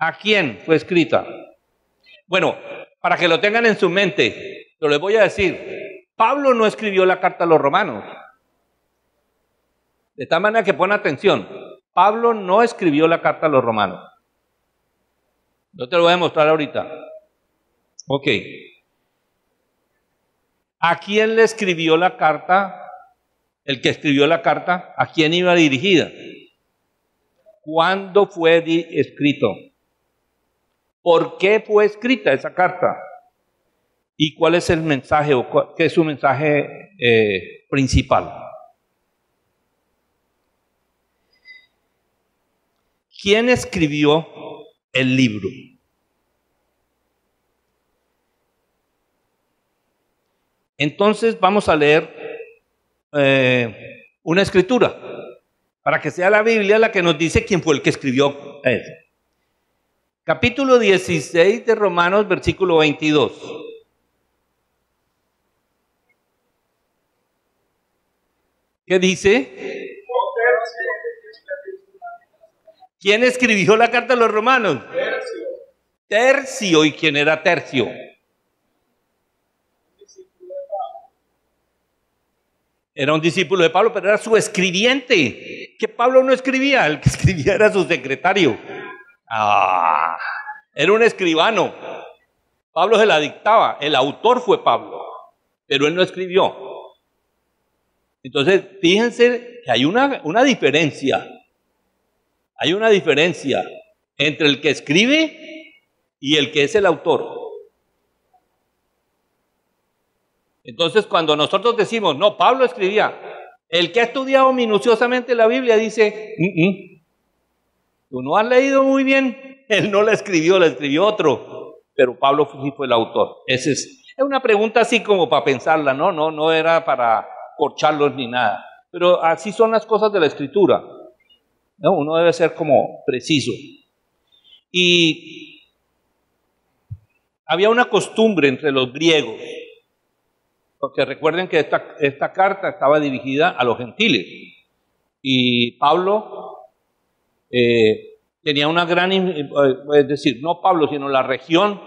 ¿A quién fue escrita? Bueno, para que lo tengan en su mente, yo les voy a decir, Pablo no escribió la carta a los romanos. De tal manera que pon atención, Pablo no escribió la carta a los romanos. Yo te lo voy a mostrar ahorita. Ok. ¿A quién le escribió la carta? El que escribió la carta, ¿a quién iba dirigida? ¿Cuándo fue escrito? ¿Por qué fue escrita esa carta? ¿Y cuál es el mensaje o qué es su mensaje principal? ¿Quién escribió el libro? Entonces vamos a leer una escritura, para que sea la Biblia la que nos dice quién fue el que escribió eso. Capítulo 16 de Romanos, versículo 22. ¿Qué dice? ¿Quién escribió la carta a los romanos? Tercio. ¿Y quién era Tercio? Era un discípulo de Pablo, pero era su escribiente. Que Pablo no escribía, el que escribía era su secretario. Era un escribano. Pablo se la dictaba. El autor fue Pablo, pero él no escribió. Entonces, fíjense que hay una diferencia. Hay una diferencia entre el que escribe y el que es el autor. Entonces, cuando nosotros decimos, no, Pablo escribía, el que ha estudiado minuciosamente la Biblia dice, tú no has leído muy bien, él no la escribió otro, pero Pablo sí fue el autor. Es una pregunta así como para pensarla, no era para corcharlos ni nada, pero así son las cosas de la Escritura, ¿no? Uno debe ser como preciso. Y había una costumbre entre los griegos, porque recuerden que esta carta estaba dirigida a los gentiles, y Pablo tenía una gran, es decir, no Pablo, sino la región,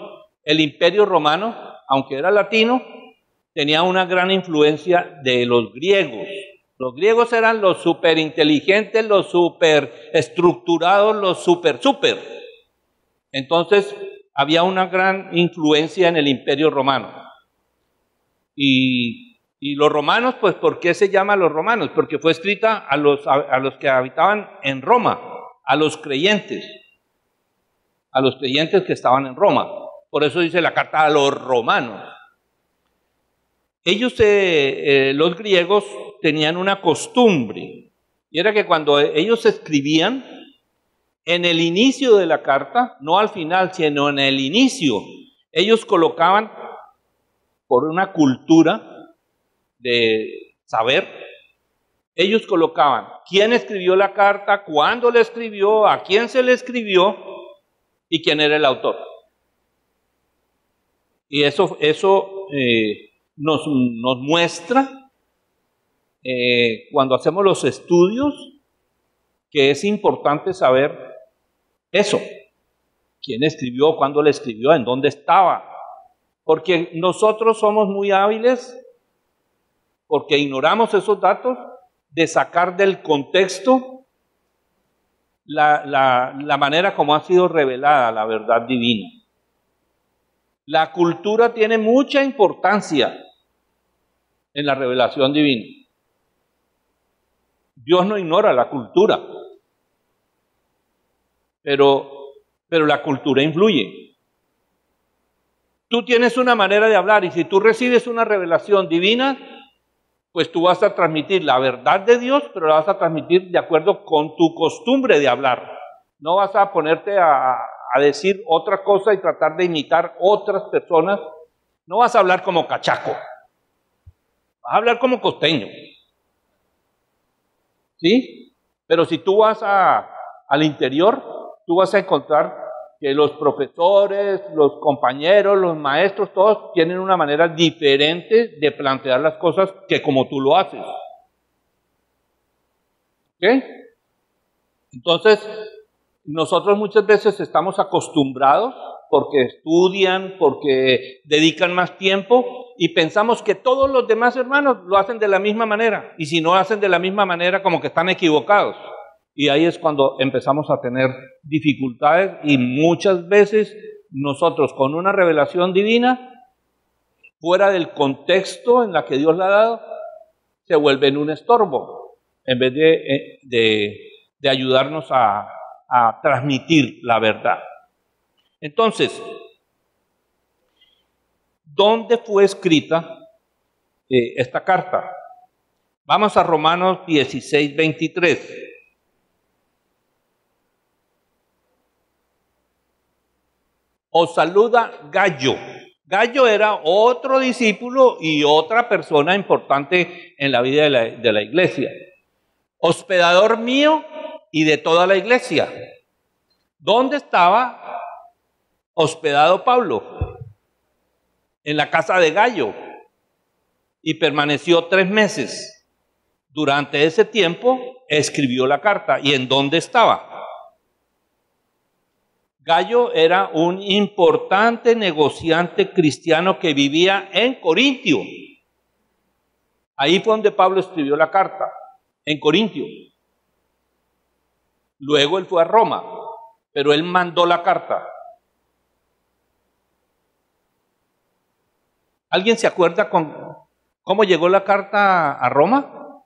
el Imperio Romano, aunque era latino, tenía una gran influencia de los griegos. Los griegos eran los súper inteligentes, los súper estructurados, los súper. Entonces, había una gran influencia en el Imperio Romano. Y los romanos, pues, ¿por qué se llama los romanos? Porque fue escrita a los que habitaban en Roma, a los creyentes que estaban en Roma. Por eso dice la carta a los romanos. Ellos, los griegos, tenían una costumbre, y era que cuando ellos escribían, en el inicio de la carta, no al final, sino en el inicio, ellos colocaban, por una cultura de saber, ellos colocaban quién escribió la carta, cuándo la escribió, a quién se le escribió y quién era el autor. Y eso nos muestra, cuando hacemos los estudios, que es importante saber eso. ¿Quién escribió? ¿Cuándo le escribió? ¿En dónde estaba? Porque nosotros somos muy hábiles, porque ignoramos esos datos, de sacar del contexto la manera como ha sido revelada la verdad divina. La cultura tiene mucha importancia en la revelación divina. Dios no ignora la cultura, pero la cultura influye. Tú tienes una manera de hablar, y si tú recibes una revelación divina, pues tú vas a transmitir la verdad de Dios, pero la vas a transmitir de acuerdo con tu costumbre de hablar. No vas a ponerte a decir otra cosa y tratar de imitar otras personas. No vas a hablar como cachaco, vas a hablar como costeño. ¿Sí? Pero si tú vas al interior, tú vas a encontrar que los profesores, los compañeros, los maestros, todos tienen una manera diferente de plantear las cosas que como tú lo haces. ¿Ok? Entonces, Nosotros muchas veces estamos acostumbrados porque estudian, porque dedican más tiempo y pensamos que todos los demás hermanos lo hacen de la misma manera. Y si no hacen de la misma manera, como que están equivocados. Y ahí es cuando empezamos a tener dificultades y muchas veces nosotros con una revelación divina, fuera del contexto en la que Dios la ha dado, se vuelve en un estorbo, en vez de ayudarnos a transmitir la verdad. Entonces, ¿dónde fue escrita esta carta? Vamos a Romanos 16, 23. Os saluda Gallo. Gallo era otro discípulo y otra persona importante en la vida de la iglesia. Hospedador mío y de toda la iglesia. ¿Dónde estaba hospedado Pablo? En la casa de Gallo. Y permaneció 3 meses. Durante ese tiempo escribió la carta. ¿Y en dónde estaba? Gallo era un importante negociante cristiano que vivía en Corintio. Ahí fue donde Pablo escribió la carta, en Corintio. Luego él fue a Roma, pero él mandó la carta. ¿Alguien se acuerda cómo llegó la carta a Roma?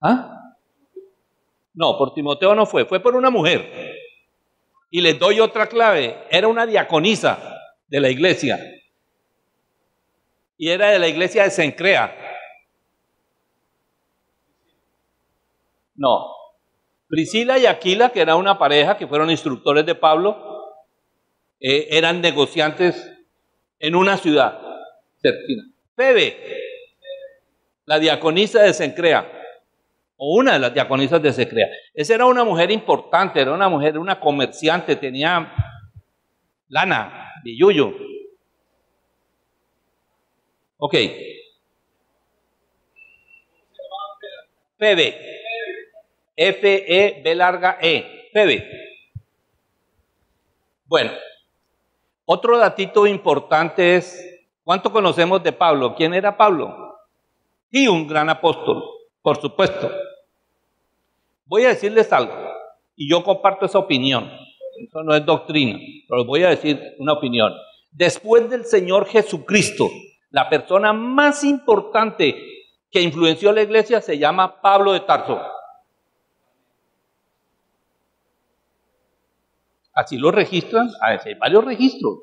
¿Ah? No, por Timoteo no fue por una mujer. Y les doy otra clave, era una diaconisa de la iglesia. Y era de la iglesia de Cencrea. No, Priscila y Aquila, que era una pareja que fueron instructores de Pablo, eran negociantes en una ciudad cercana. Febe, la diaconisa de Cencrea, o una de las diaconisas de Cencrea. Esa era una mujer importante, era una mujer, una comerciante, tenía lana, billuyo. Ok. Febe. F-E-B-E. Febe. Bueno, otro datito importante es, ¿cuánto conocemos de Pablo? ¿Quién era Pablo? Sí, un gran apóstol, por supuesto. Voy a decirles algo, y yo comparto esa opinión. Eso no es doctrina, pero voy a decir una opinión. Después del Señor Jesucristo, la persona más importante que influenció la iglesia se llama Pablo de Tarso. Así lo registran, hay varios registros.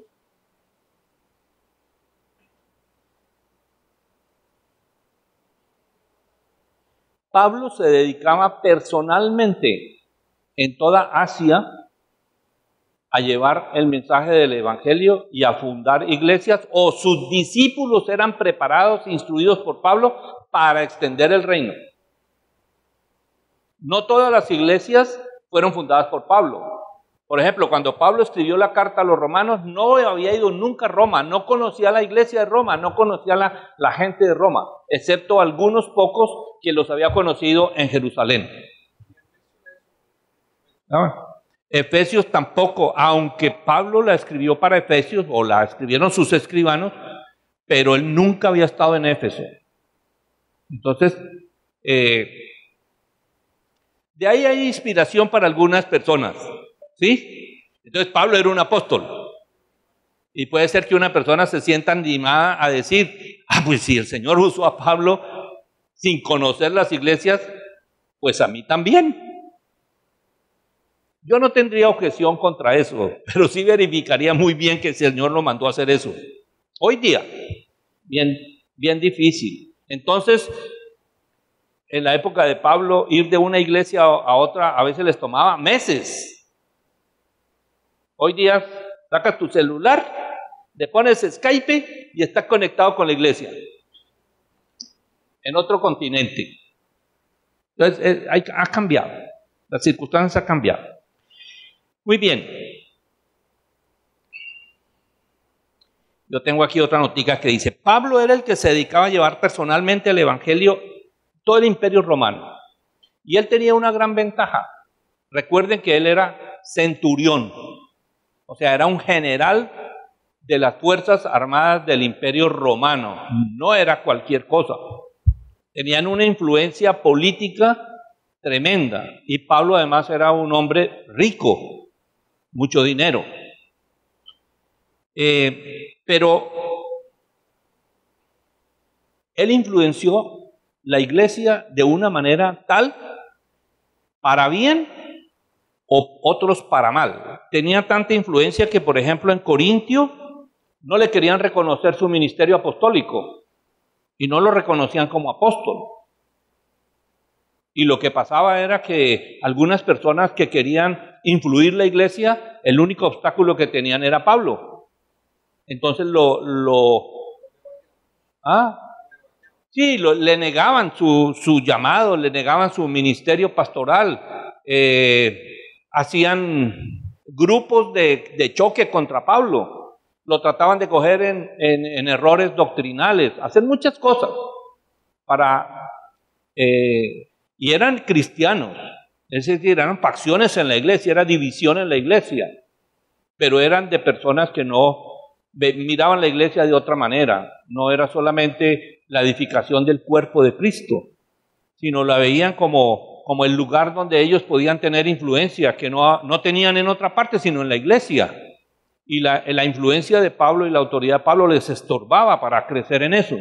Pablo se dedicaba personalmente en toda Asia a llevar el mensaje del evangelio y a fundar iglesias, o sus discípulos eran preparados, instruidos por Pablo para extender el reino. No todas las iglesias fueron fundadas por Pablo. Por ejemplo, cuando Pablo escribió la carta a los romanos, no había ido nunca a Roma, no conocía la iglesia de Roma, no conocía la gente de Roma, excepto algunos pocos que los había conocido en Jerusalén. Efesios tampoco, aunque Pablo la escribió para Efesios, o la escribieron sus escribanos, pero él nunca había estado en Éfeso. Entonces, de ahí hay inspiración para algunas personas. ¿Sí? Entonces Pablo era un apóstol. Y puede ser que una persona se sienta animada a decir, pues si el Señor usó a Pablo sin conocer las iglesias, pues a mí también. Yo no tendría objeción contra eso, pero sí verificaría muy bien que el Señor lo mandó a hacer eso. Hoy día, bien difícil. Entonces, en la época de Pablo, ir de una iglesia a otra a veces les tomaba meses. Hoy día sacas tu celular, le pones Skype y estás conectado con la iglesia en otro continente. Entonces ha cambiado, las circunstancias han cambiado. Muy bien. Yo tengo aquí otra noticia que dice, Pablo era el que se dedicaba a llevar personalmente el evangelio todo el imperio romano. Y él tenía una gran ventaja. Recuerden que él era centurión, o sea, era un general de las Fuerzas Armadas del Imperio Romano. No era cualquier cosa. Tenían una influencia política tremenda. Y Pablo además era un hombre rico, mucho dinero. Pero él influenció la iglesia de una manera tal, para bien o otros para mal. Tenía tanta influencia que, por ejemplo, en Corintio no le querían reconocer su ministerio apostólico y no lo reconocían como apóstol. Y lo que pasaba era que algunas personas que querían influir la iglesia, el único obstáculo que tenían era Pablo. Entonces le negaban su llamado, le negaban su ministerio pastoral, hacían grupos de choque contra Pablo, lo trataban de coger en errores doctrinales, hacer muchas cosas y eran cristianos, es decir, eran facciones en la iglesia, era división en la iglesia, pero eran de personas que no miraban la iglesia de otra manera. No era solamente la edificación del cuerpo de Cristo, sino la veían como el lugar donde ellos podían tener influencia, que no tenían en otra parte, sino en la iglesia. Y la influencia de Pablo y la autoridad de Pablo les estorbaba para crecer en eso.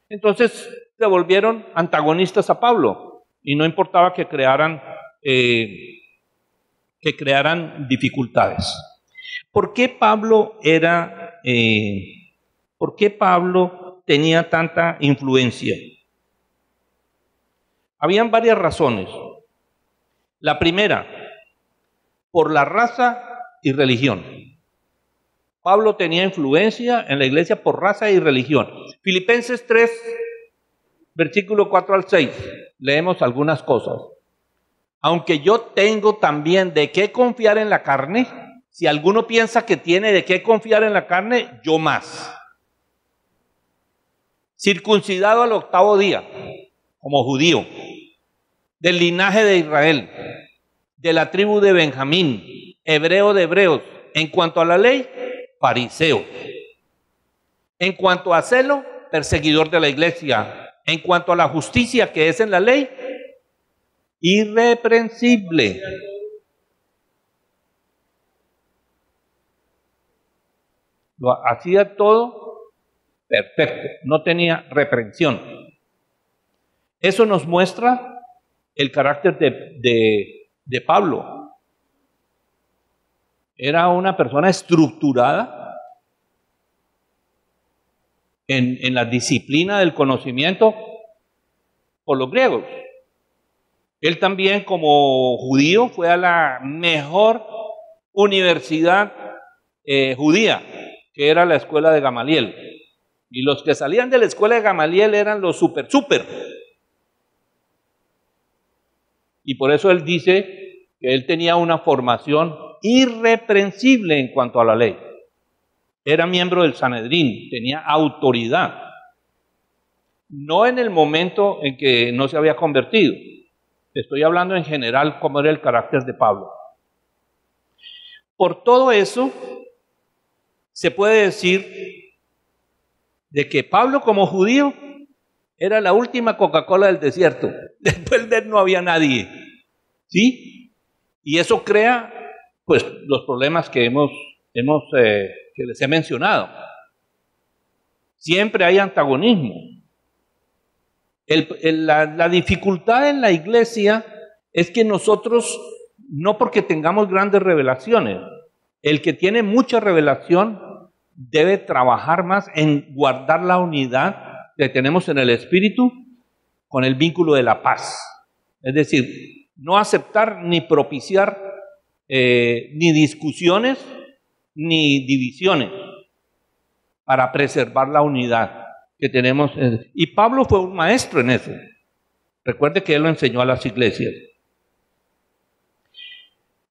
Entonces se volvieron antagonistas a Pablo, y no importaba que crearan dificultades. ¿Por qué Pablo tenía tanta influencia? Habían varias razones. La primera, por la raza y religión. Pablo tenía influencia en la iglesia por raza y religión. Filipenses 3, versículo 4 al 6, leemos algunas cosas. Aunque yo tengo también de qué confiar en la carne, si alguno piensa que tiene de qué confiar en la carne, yo más. Circuncidado al 8º día, como judío, del linaje de Israel, de la tribu de Benjamín, hebreo de hebreos, en cuanto a la ley, fariseo, en cuanto a celo, perseguidor de la iglesia, en cuanto a la justicia que es en la ley, irreprensible. Lo hacía todo perfecto, no tenía reprensión. Eso nos muestra el carácter de Pablo. Era una persona estructurada en la disciplina del conocimiento por los griegos. Él también, como judío, fue a la mejor universidad judía, que era la escuela de Gamaliel. Y los que salían de la escuela de Gamaliel eran los super. Y por eso él dice que él tenía una formación irreprensible en cuanto a la ley. Era miembro del Sanedrín, tenía autoridad. No en el momento en que no se había convertido. Estoy hablando en general cómo era el carácter de Pablo. Por todo eso, se puede decir de que Pablo, como judío, era la última Coca-Cola del desierto. Después de él no había nadie. ¿Sí? Y eso crea, pues, los problemas que que les he mencionado. Siempre hay antagonismo. La dificultad en la iglesia es que nosotros, no porque tengamos grandes revelaciones, el que tiene mucha revelación debe trabajar más en guardar la unidad que tenemos en el espíritu con el vínculo de la paz. Es decir, no aceptar ni propiciar ni discusiones ni divisiones para preservar la unidad que tenemos. Y Pablo fue un maestro en eso. Recuerde que él lo enseñó a las iglesias.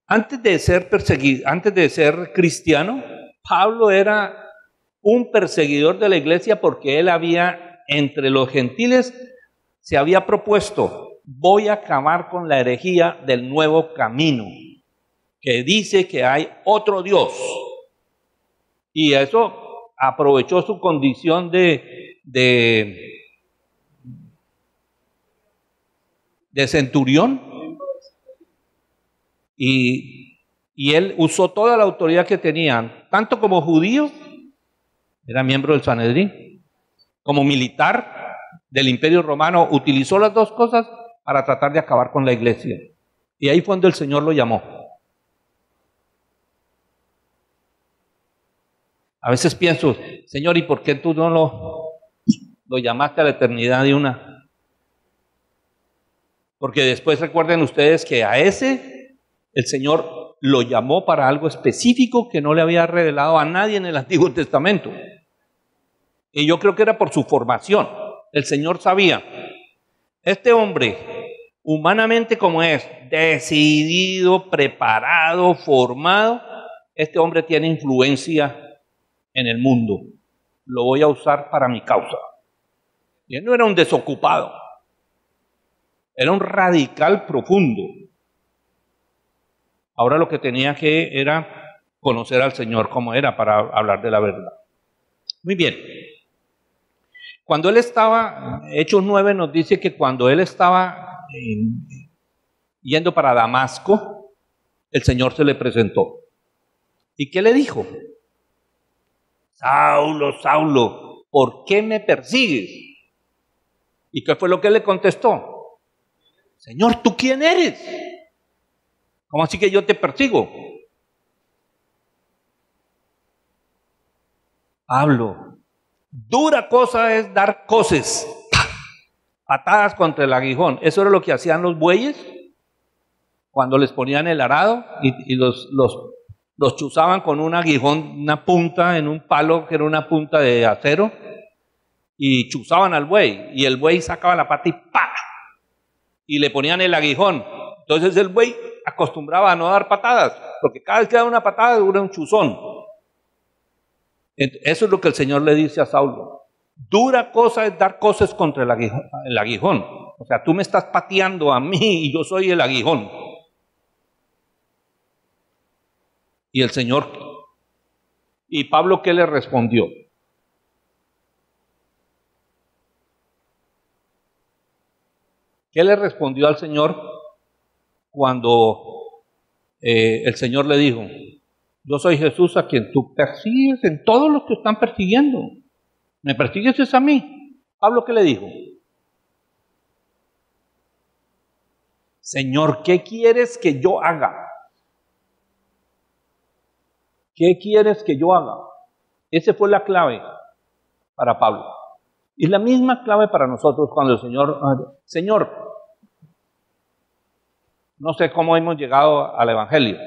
Antes de ser perseguido, antes de ser cristiano, Pablo era un perseguidor de la iglesia porque él había, entre los gentiles, se había propuesto: voy a acabar con la herejía del nuevo camino. que dice que hay otro Dios. Y eso aprovechó su condición de centurión y él usó toda la autoridad que tenían, tanto como judío, era miembro del Sanedrín, como militar del Imperio Romano, utilizó las dos cosas para tratar de acabar con la iglesia. Y ahí fue donde el Señor lo llamó. A veces pienso, Señor, ¿y por qué tú no lo llamaste a la eternidad de una? Porque después recuerden ustedes que a ese el Señor lo llamó para algo específico que no le había revelado a nadie en el Antiguo Testamento. Y yo creo que era por su formación. El Señor sabía, este hombre, humanamente como es, decidido, preparado, formado, este hombre tiene influencia en el mundo. Lo voy a usar para mi causa. Y él no era un desocupado. Era un radical profundo. Ahora lo que tenía que era conocer al Señor como era para hablar de la verdad. Muy bien. Cuando él estaba, Hechos 9 nos dice que cuando él estaba yendo para Damasco, el Señor se le presentó. ¿Y qué le dijo? Saulo, Saulo, ¿por qué me persigues? ¿Y qué fue lo que le contestó? Señor, ¿tú quién eres? ¿Cómo así que yo te persigo? Pablo, dura cosa es dar coces, patadas contra el aguijón. Eso era lo que hacían los bueyes cuando les ponían el arado y los chuzaban con un aguijón, una punta en un palo que era una punta de acero, y chuzaban al buey, y el buey sacaba la pata y ¡pa! Y le ponían el aguijón. Entonces el buey acostumbraba a no dar patadas, porque cada vez que daba una patada dura un chuzón. Eso es lo que el Señor le dice a Saulo. Dura cosa es dar cosas contra el aguijón. O sea, tú me estás pateando a mí y yo soy el aguijón. Y el Señor, ¿y Pablo qué le respondió? ¿Qué le respondió al Señor cuando el Señor le dijo, yo soy Jesús a quien tú persigues en todos los que están persiguiendo? ¿Me persigues es a mí? Pablo, ¿qué le dijo? Señor, ¿qué quieres que yo haga? ¿Qué quieres que yo haga? Esa fue la clave para Pablo. Y la misma clave para nosotros cuando el Señor, no sé cómo hemos llegado al Evangelio,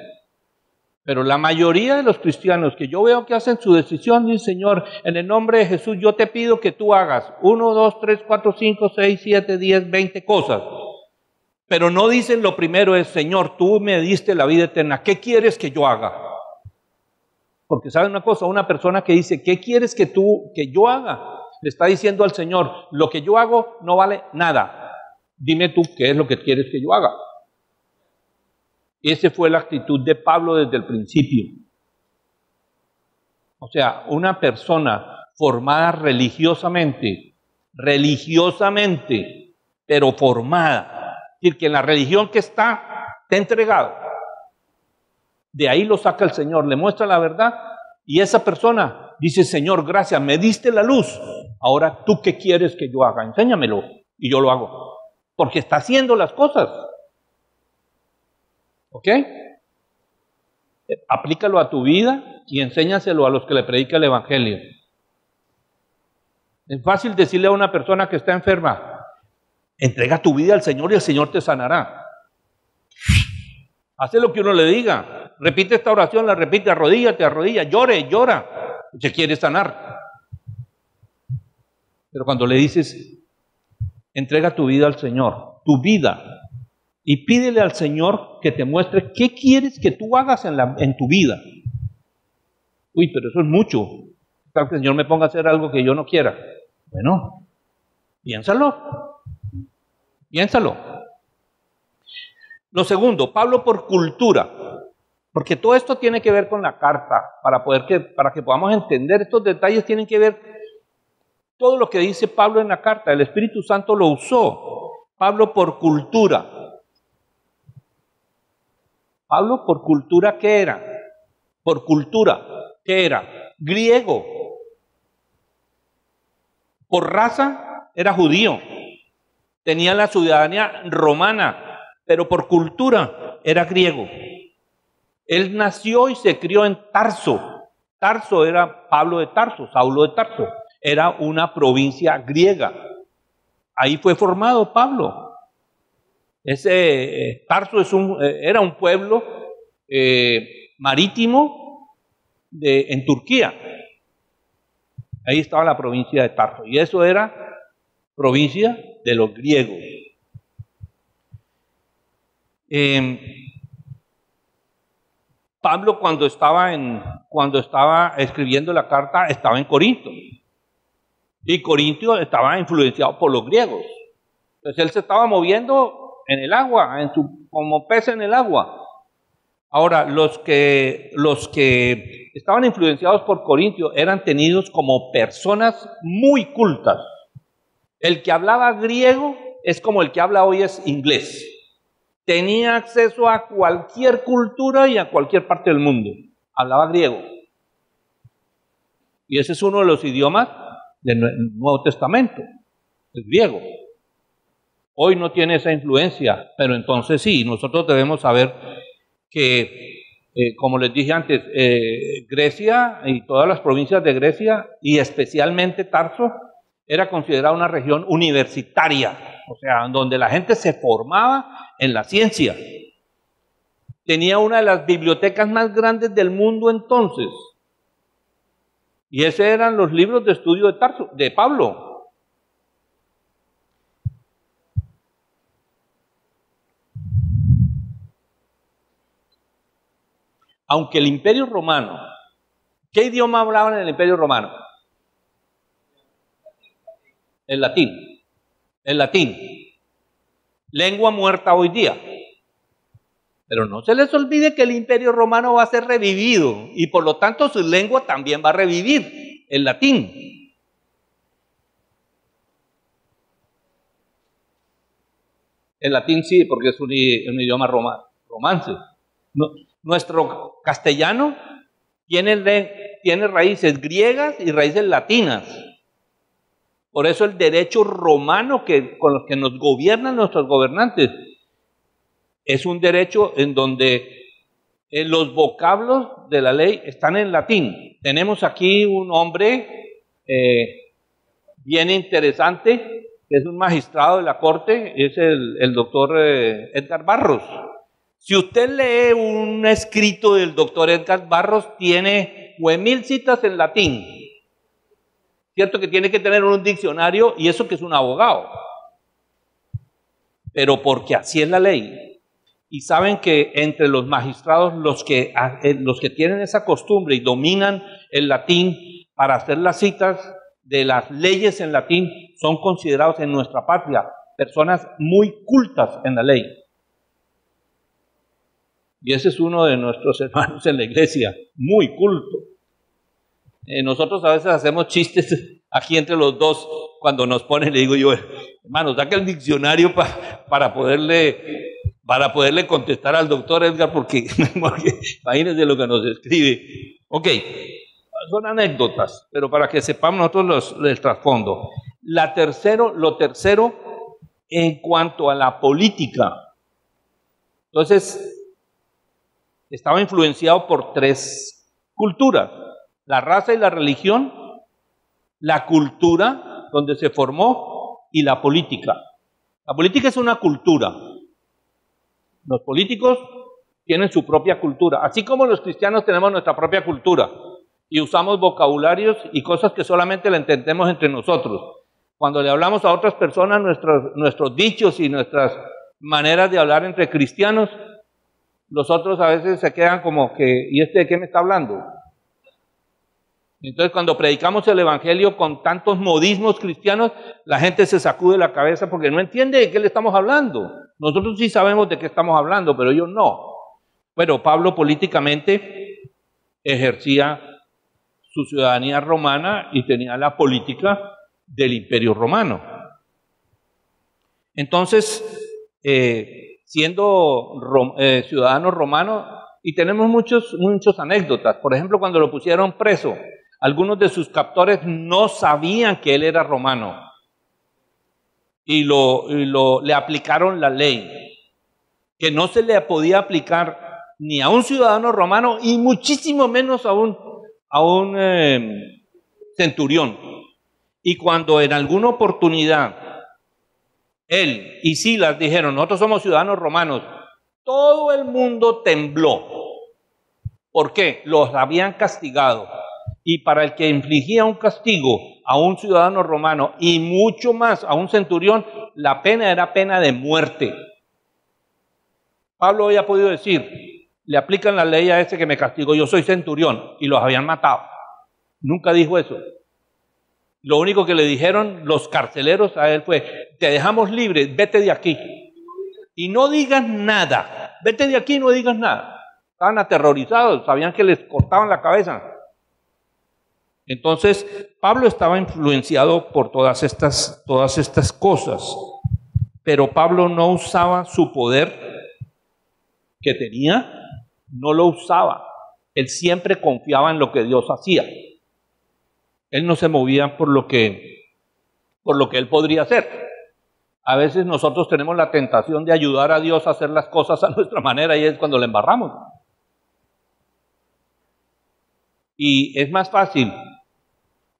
pero la mayoría de los cristianos que yo veo que hacen su decisión, dicen, Señor, en el nombre de Jesús yo te pido que tú hagas 1, 2, 3, 4, 5, 6, 7, 10, 20 cosas. Pero no dicen lo primero es, Señor, tú me diste la vida eterna, ¿qué quieres que yo haga? Porque ¿saben una cosa? Una persona que dice, ¿qué quieres que yo haga? Le está diciendo al Señor, lo que yo hago no vale nada. Dime tú, ¿qué es lo que quieres que yo haga? Esa fue la actitud de Pablo desde el principio. O sea, una persona formada religiosamente, pero formada. Es decir, que en la religión que está entregado. De ahí lo saca el Señor, le muestra la verdad y esa persona dice, Señor, gracias, me diste la luz. Ahora, ¿tú qué quieres que yo haga? Enséñamelo y yo lo hago. Porque está haciendo las cosas. ¿Ok? Aplícalo a tu vida y enséñaselo a los que le predica el Evangelio. Es fácil decirle a una persona que está enferma, entrega tu vida al Señor y el Señor te sanará. Hace lo que uno le diga. Repite esta oración, la repite, arrodíllate, llora. Se quiere sanar. Pero cuando le dices, entrega tu vida al Señor, tu vida, y pídele al Señor que te muestre qué quieres que tú hagas en tu vida. Uy, pero eso es mucho. Tal que el Señor me ponga a hacer algo que yo no quiera. Bueno, piénsalo. Lo segundo, Pablo por cultura. Porque todo esto tiene que ver con la carta, para que podamos entender estos detalles, tienen que ver todo lo que dice Pablo en la carta. El Espíritu Santo lo usó. Pablo por cultura. Pablo por cultura, ¿qué era? Por cultura, ¿qué era? Griego. Por raza, era judío. Tenía la ciudadanía romana, pero por cultura, era griego. Él nació y se crió en Tarso. Tarso era Pablo de Tarso, Saulo de Tarso. Era una provincia griega. Ahí fue formado Pablo. Tarso era un pueblo marítimo en Turquía. Ahí estaba la provincia de Tarso. Y eso era provincia de los griegos. Pablo cuando estaba escribiendo la carta estaba en Corinto. Y Corinto estaba influenciado por los griegos. Entonces él se estaba moviendo en el agua, como pez en el agua. Ahora, los que estaban influenciados por Corinto eran tenidos como personas muy cultas. El que hablaba griego es como el que habla hoy es inglés. Tenía acceso a cualquier cultura y a cualquier parte del mundo. Hablaba griego. Y ese es uno de los idiomas del Nuevo Testamento, el griego. Hoy no tiene esa influencia, pero entonces sí, nosotros debemos saber que, como les dije antes, Grecia y todas las provincias de Grecia, y especialmente Tarso, era considerada una región universitaria, o sea, donde la gente se formaba en la ciencia. Tenía una de las bibliotecas más grandes del mundo entonces. Y esos eran los libros de estudio de Tarso, de Pablo. Aunque el Imperio Romano, ¿qué idioma hablaban en el Imperio Romano? El latín. El latín. Lengua muerta hoy día. Pero no se les olvide que el Imperio Romano va a ser revivido y por lo tanto su lengua también va a revivir, el latín. El latín sí, porque es un idioma romance. Nuestro castellano tiene raíces griegas y raíces latinas. Por eso el derecho romano con los que nos gobiernan nuestros gobernantes es un derecho en donde los vocablos de la ley están en latín. Tenemos aquí un hombre bien interesante, que es un magistrado de la corte, es el doctor Edgar Barros. Si usted lee un escrito del doctor Edgar Barros, tiene 9,000 citas en latín. Cierto que tiene que tener un diccionario, y eso que es un abogado. Pero porque así es la ley. Y saben que entre los magistrados, los que tienen esa costumbre y dominan el latín para hacer las citas de las leyes en latín, son considerados en nuestra patria personas muy cultas en la ley. Y ese es uno de nuestros hermanos en la iglesia, muy culto. Nosotros a veces hacemos chistes aquí entre los dos, cuando nos ponen, le digo yo, hermano, saca el diccionario para poderle contestar al doctor Edgar, porque imagínense lo que nos escribe. Ok, son anécdotas, pero para que sepamos nosotros el trasfondo. Lo tercero, en cuanto a la política. Entonces, estaba influenciado por 3 culturas: la raza y la religión, la cultura donde se formó y la política. La política es una cultura. Los políticos tienen su propia cultura, así como los cristianos tenemos nuestra propia cultura y usamos vocabularios y cosas que solamente la entendemos entre nosotros. Cuando le hablamos a otras personas, nuestros dichos y nuestras maneras de hablar entre cristianos, los otros a veces se quedan como que, ¿y de qué me está hablando? Entonces, cuando predicamos el evangelio con tantos modismos cristianos, la gente se sacude la cabeza porque no entiende de qué le estamos hablando. Nosotros sí sabemos de qué estamos hablando, pero ellos no. Bueno, Pablo políticamente ejercía su ciudadanía romana y tenía la política del Imperio Romano. Entonces, siendo ciudadano romano, y tenemos muchas anécdotas. Por ejemplo, cuando lo pusieron preso, algunos de sus captores no sabían que él era romano y le aplicaron la ley, que no se le podía aplicar ni a un ciudadano romano y muchísimo menos a un centurión. Y cuando en alguna oportunidad él y Silas dijeron, nosotros somos ciudadanos romanos, todo el mundo tembló. ¿Por qué? Los habían castigado. Y para el que infligía un castigo a un ciudadano romano y mucho más a un centurión, la pena era pena de muerte. Pablo había podido decir, le aplican la ley a ese que me castigó, yo soy centurión, y los habían matado. Nunca dijo eso. Lo único que le dijeron los carceleros a él fue, te dejamos libre, vete de aquí. Y no digas nada, vete de aquí y no digas nada. Estaban aterrorizados, sabían que les cortaban la cabeza. Entonces, Pablo estaba influenciado por todas estas cosas, pero Pablo no usaba su poder que tenía, no lo usaba. Él siempre confiaba en lo que Dios hacía. Él no se movía por lo que él podría hacer. A veces nosotros tenemos la tentación de ayudar a Dios a hacer las cosas a nuestra manera y es cuando le embarramos. Y es más fácil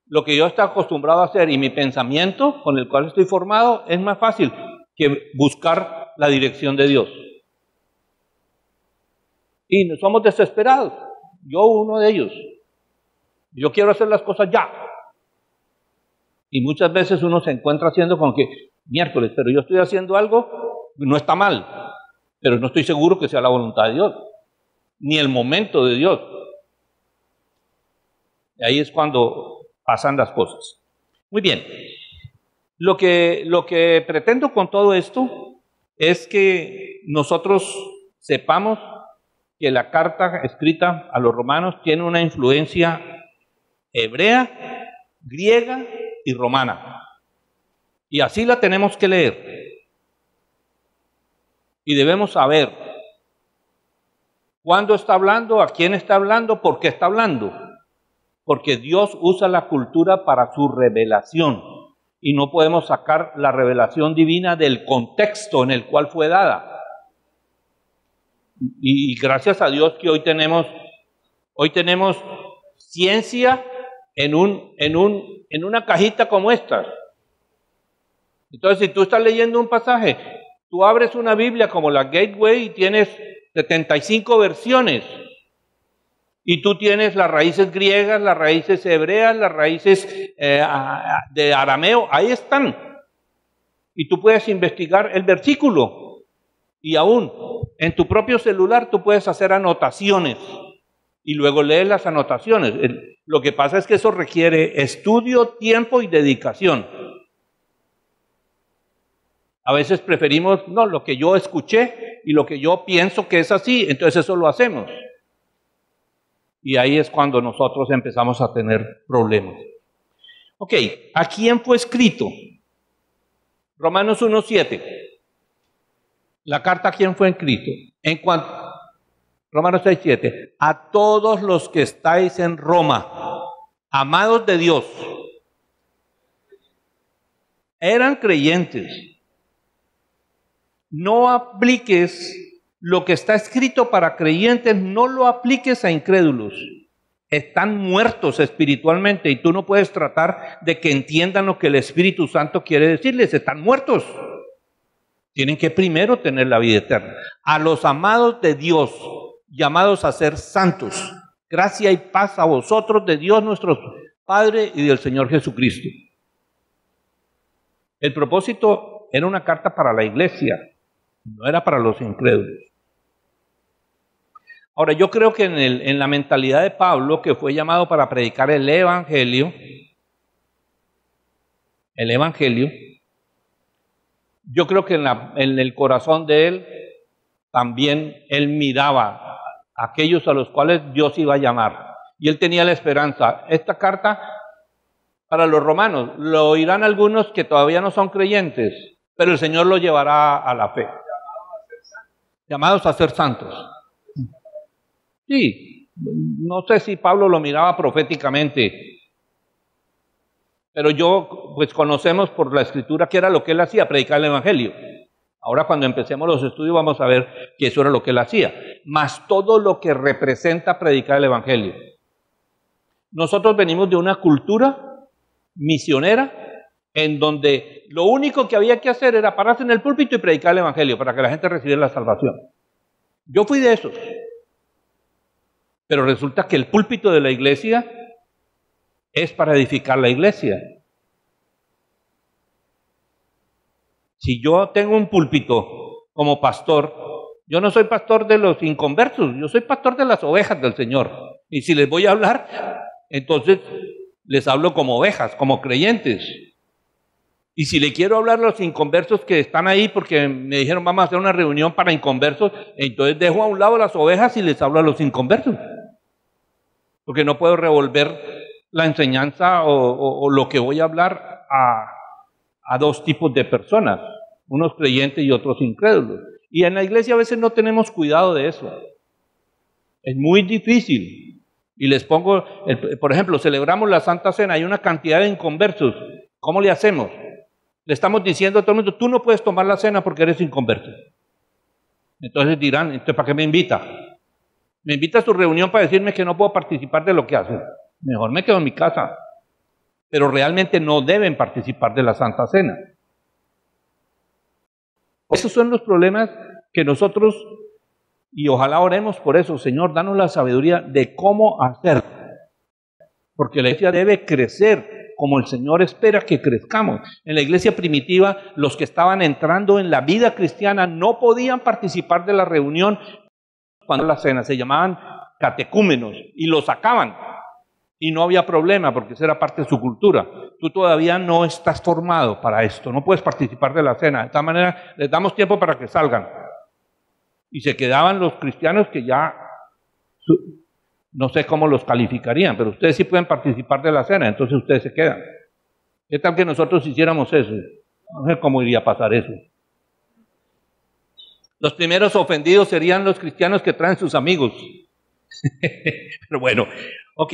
lo que yo estoy acostumbrado a hacer y mi pensamiento con el cual estoy formado es más fácil que buscar la dirección de Dios. Y somos desesperados. Yo uno de ellos. Yo quiero hacer las cosas ya. Y muchas veces uno se encuentra haciendo con que, miércoles, pero yo estoy haciendo algo, no está mal, pero no estoy seguro que sea la voluntad de Dios, ni el momento de Dios. Y ahí es cuando pasan las cosas. Muy bien. Lo que pretendo con todo esto es que nosotros sepamos que la carta escrita a los romanos tiene una influencia hebrea, griega y romana. Y así la tenemos que leer. Y debemos saber cuándo está hablando, a quién está hablando, por qué está hablando. Porque Dios usa la cultura para su revelación. Y no podemos sacar la revelación divina del contexto en el cual fue dada. Y gracias a Dios que hoy tenemos ciencia en una cajita como esta. Entonces, si tú estás leyendo un pasaje, tú abres una Biblia como la Gateway y tienes 75 versiones. Y tú tienes las raíces griegas, las raíces hebreas, las raíces de arameo, ahí están. Y tú puedes investigar el versículo. Y aún en tu propio celular tú puedes hacer anotaciones. Y luego lees las anotaciones. Lo que pasa es que eso requiere estudio, tiempo y dedicación. A veces preferimos, no, lo que yo escuché y lo que yo pienso que es así, entonces eso lo hacemos. Y ahí es cuando nosotros empezamos a tener problemas. Ok, ¿a quién fue escrito? Romanos 1:7. La carta a quién fue escrito. Romanos 6:7. A todos los que estáis en Roma, amados de Dios. Eran creyentes. No apliques lo que está escrito para creyentes, no lo apliques a incrédulos. Están muertos espiritualmente y tú no puedes tratar de que entiendan lo que el Espíritu Santo quiere decirles. Están muertos. Tienen que primero tener la vida eterna. A los amados de Dios, llamados a ser santos, gracia y paz a vosotros de Dios nuestro Padre y del Señor Jesucristo. El propósito era una carta para la iglesia, no era para los incrédulos. Ahora, yo creo que en la mentalidad de Pablo, que fue llamado para predicar el Evangelio, yo creo que en el corazón de él, también él miraba aquellos a los cuales Dios iba a llamar. Y él tenía la esperanza. Esta carta para los romanos lo oirán algunos que todavía no son creyentes, pero el Señor lo llevará a la fe. Llamados a ser santos. Sí, no sé si Pablo lo miraba proféticamente, pero pues conocemos por la Escritura que era lo que él hacía, predicar el Evangelio. Ahora cuando empecemos los estudios vamos a ver que eso era lo que él hacía, más todo lo que representa predicar el Evangelio. Nosotros venimos de una cultura misionera en donde lo único que había que hacer era pararse en el púlpito y predicar el Evangelio para que la gente recibiera la salvación. Yo fui de esos. Pero resulta que el púlpito de la iglesia es para edificar la iglesia. Si yo tengo un púlpito como pastor, yo no soy pastor de los inconversos, yo soy pastor de las ovejas del Señor. Y si les voy a hablar, entonces les hablo como ovejas, como creyentes. Y si le quiero hablar a los inconversos que están ahí porque me dijeron vamos a hacer una reunión para inconversos, entonces dejo a un lado las ovejas y les hablo a los inconversos. Porque no puedo revolver la enseñanza o lo que voy a hablar a dos tipos de personas, unos creyentes y otros incrédulos. Y en la iglesia a veces no tenemos cuidado de eso. Es muy difícil. Y les pongo, por ejemplo, celebramos la Santa Cena, hay una cantidad de inconversos. ¿Cómo le hacemos? Le estamos diciendo a todo el mundo, tú no puedes tomar la cena porque eres inconverso. Entonces dirán, ¿entonces para qué me invita? Me invita a su reunión para decirme que no puedo participar de lo que hacen. Mejor me quedo en mi casa. Pero realmente no deben participar de la Santa Cena. Esos son los problemas que nosotros, y ojalá oremos por eso, Señor, danos la sabiduría de cómo hacer. Porque la iglesia debe crecer como el Señor espera que crezcamos. En la iglesia primitiva, los que estaban entrando en la vida cristiana no podían participar de la reunión cuando la cena, se llamaban catecúmenos y los sacaban. Y no había problema porque esa era parte de su cultura. Tú todavía no estás formado para esto, no puedes participar de la cena. De esta manera les damos tiempo para que salgan. Y se quedaban los cristianos que ya, no sé cómo los calificarían, pero ustedes sí pueden participar de la cena, entonces ustedes se quedan. ¿Qué tal que nosotros hiciéramos eso? No sé cómo iría a pasar eso. Los primeros ofendidos serían los cristianos que traen sus amigos. Pero bueno, ok.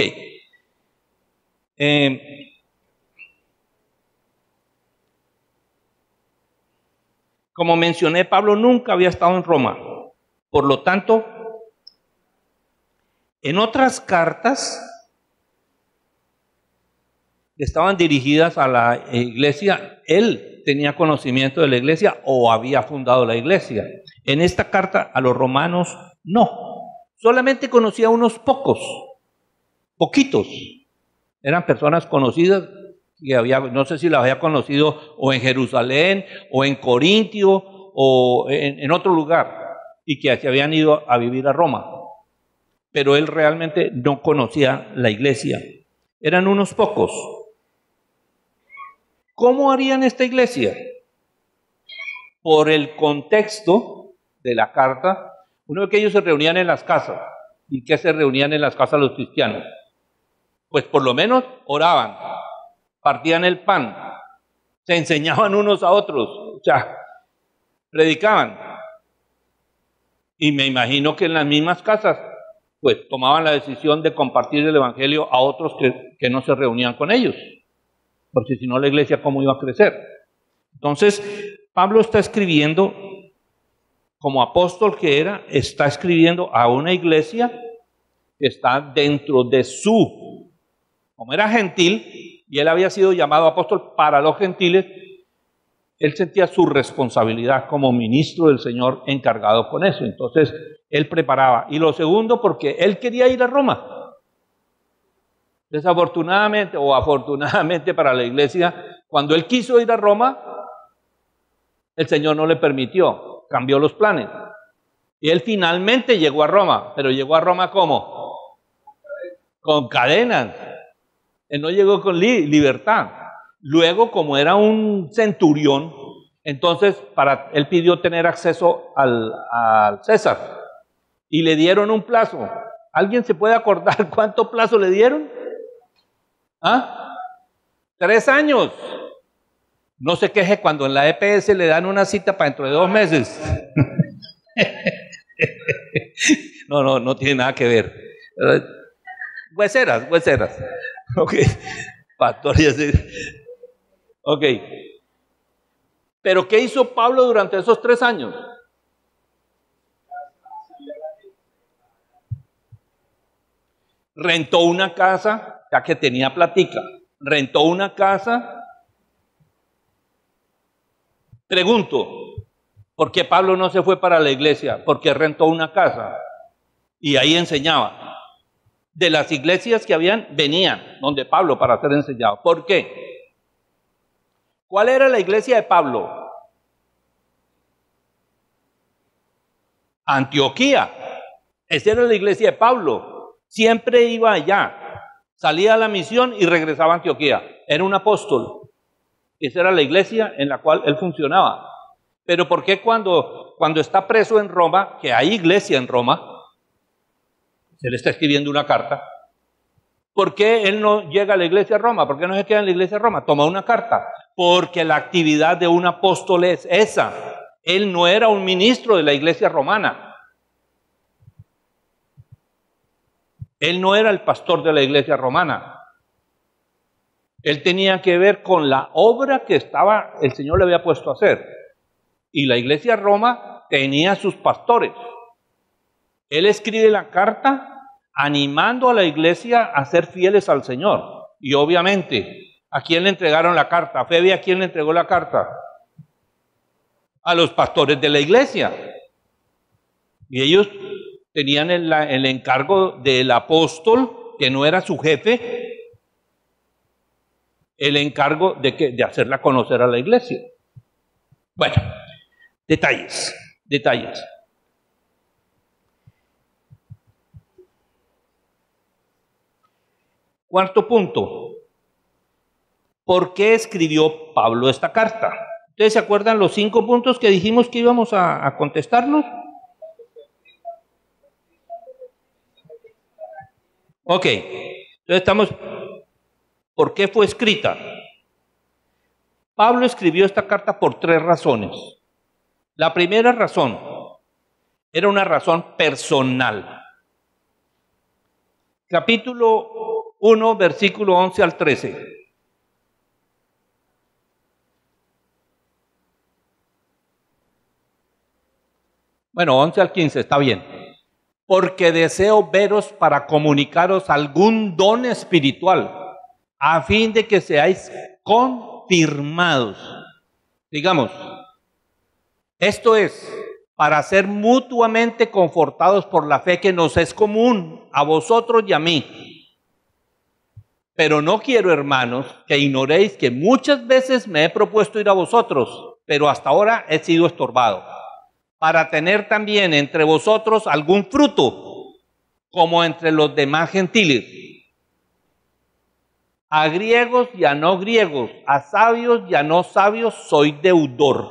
Como mencioné, Pablo nunca había estado en Roma. Por lo tanto, en otras cartas que estaban dirigidas a la iglesia, él tenía conocimiento de la iglesia o había fundado la iglesia. En esta carta a los romanos, no. Solamente conocía a unos poquitos. Eran personas conocidas que no sé si las había conocido o en Jerusalén o en Corintio o en otro lugar y que se habían ido a vivir a Roma. Pero él realmente no conocía la iglesia. Eran unos pocos. ¿Cómo harían esta iglesia? Por el contexto de la carta, uno ve que ellos se reunían en las casas. ¿Y qué se reunían en las casas los cristianos? Pues por lo menos oraban, partían el pan, se enseñaban unos a otros, o sea, predicaban. Y me imagino que en las mismas casas, pues tomaban la decisión de compartir el evangelio a otros que no se reunían con ellos. Porque si no, la iglesia, ¿cómo iba a crecer? Entonces, Pablo está escribiendo, como apóstol que era, está escribiendo a una iglesia que está dentro de como era gentil, y él había sido llamado apóstol para los gentiles, él sentía su responsabilidad como ministro del Señor encargado con eso. Entonces, él preparaba. Y lo segundo, porque él quería ir a Roma. Desafortunadamente o afortunadamente para la iglesia, cuando él quiso ir a Roma, el Señor no le permitió, cambió los planes. Y él finalmente llegó a Roma, pero llegó a Roma ¿cómo? Con cadenas. Él no llegó con libertad. Luego, como era un centurión, entonces él pidió tener acceso al César. y le dieron un plazo. ¿Alguien se puede acordar cuánto plazo le dieron? ¿Ah? 3 años. No se queje cuando en la EPS le dan una cita para dentro de 2 meses. No tiene nada que ver. Hueseras. Ok. Pastor, ya sé. Ok. Pero ¿qué hizo Pablo durante esos 3 años? Rentó una casa, ya que tenía platica. Rentó una casa. Pregunto, ¿por qué Pablo no se fue para la iglesia? Porque rentó una casa y ahí enseñaba. De las iglesias que habían, venían donde Pablo para ser enseñado. ¿Por qué? ¿Cuál era la iglesia de Pablo? Antioquía. Esa era la iglesia de Pablo. Siempre iba allá. Salía a la misión y regresaba a Antioquía. Era un apóstol. Esa era la iglesia en la cual él funcionaba. Pero ¿por qué cuando está preso en Roma, que hay iglesia en Roma, se le está escribiendo una carta, ¿por qué él no llega a la iglesia de Roma? ¿Por qué no se queda en la iglesia de Roma? Toma una carta. Porque la actividad de un apóstol es esa. Él no era un ministro de la iglesia romana. Él no era el pastor de la iglesia romana. Él tenía que ver con la obra que el Señor le había puesto a hacer. Y la iglesia de Roma tenía sus pastores. Él escribe la carta animando a la iglesia a ser fieles al Señor. Y obviamente, ¿a quién le entregaron la carta? Febe, ¿a quién le entregó la carta? A los pastores de la iglesia. Y ellos tenían el encargo del apóstol, que no era su jefe, el encargo de hacerla conocer a la iglesia. Bueno, detalles. Cuarto punto. ¿Por qué escribió Pablo esta carta? ¿Ustedes se acuerdan los 5 puntos que dijimos que íbamos a contestarnos? Ok. Entonces ¿por qué fue escrita? Pablo escribió esta carta por 3 razones. La primera razón era una razón personal. Capítulo 1, versículo 11 al 13. Bueno, 11 al 15, está bien. Porque deseo veros para comunicaros algún don espiritual, a fin de que seáis confirmados. Digamos, esto es, para ser mutuamente confortados por la fe que nos es común a vosotros y a mí. Pero no quiero, hermanos, que ignoréis que muchas veces me he propuesto ir a vosotros, pero hasta ahora he sido estorbado, para tener también entre vosotros algún fruto, como entre los demás gentiles. A griegos y a no griegos, a sabios y a no sabios, soy deudor.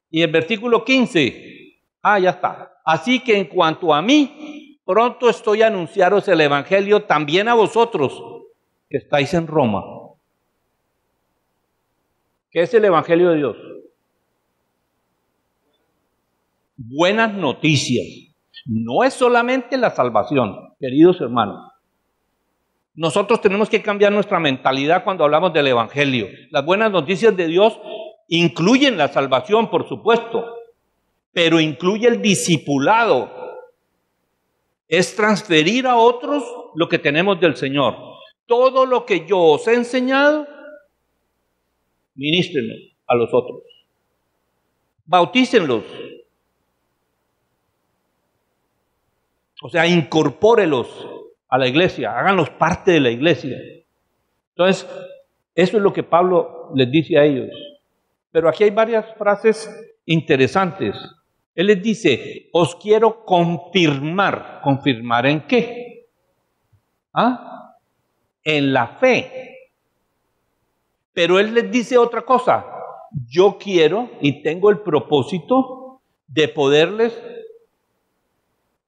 Y el versículo 15, ya está. Así que en cuanto a mí, pronto estoy a anunciaros el evangelio también a vosotros, que estáis en Roma. ¿Qué es el evangelio de Dios? Buenas noticias. No es solamente la salvación, queridos hermanos. Nosotros tenemos que cambiar nuestra mentalidad cuando hablamos del evangelio. Las buenas noticias de Dios incluyen la salvación, por supuesto, pero incluye el discipulado. Es transferir a otros lo que tenemos del Señor. Todo lo que yo os he enseñado, ministrenlo a los otros. Bautícenlos. O sea, incorpórelos a la iglesia, háganlos parte de la iglesia. Entonces, eso es lo que Pablo les dice a ellos. Pero aquí hay varias frases interesantes. Él les dice, os quiero confirmar. ¿Confirmar en qué? En la fe. Pero él les dice otra cosa. Yo quiero y tengo el propósito de poderles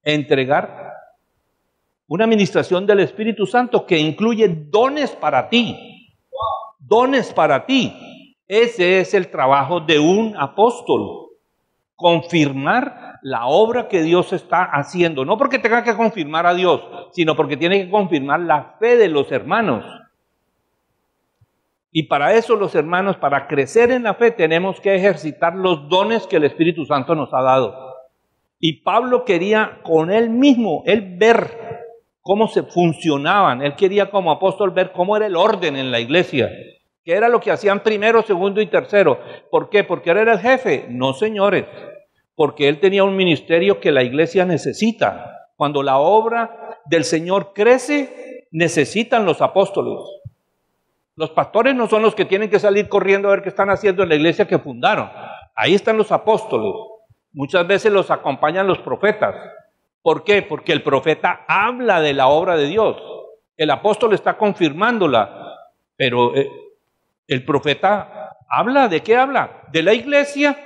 entregar una administración del Espíritu Santo que incluye dones para ti. Dones para ti. Ese es el trabajo de un apóstol. Confirmar la obra que Dios está haciendo. No porque tenga que confirmar a Dios, sino porque tiene que confirmar la fe de los hermanos. Y para eso los hermanos, para crecer en la fe, tenemos que ejercitar los dones que el Espíritu Santo nos ha dado. Y Pablo quería con él mismo, él ver cómo se funcionaban. Él quería como apóstol ver cómo era el orden en la iglesia. ¿Qué era lo que hacían primero, segundo y tercero? ¿Por qué? ¿Porque él era el jefe? No, señores. Porque él tenía un ministerio que la iglesia necesita. Cuando la obra del Señor crece, necesitan los apóstoles. Los pastores no son los que tienen que salir corriendo a ver qué están haciendo en la iglesia que fundaron. Ahí están los apóstoles. Muchas veces los acompañan los profetas. ¿Por qué? Porque el profeta habla de la obra de Dios. El apóstol está confirmándola. Pero el profeta habla, ¿de qué habla? De la iglesia.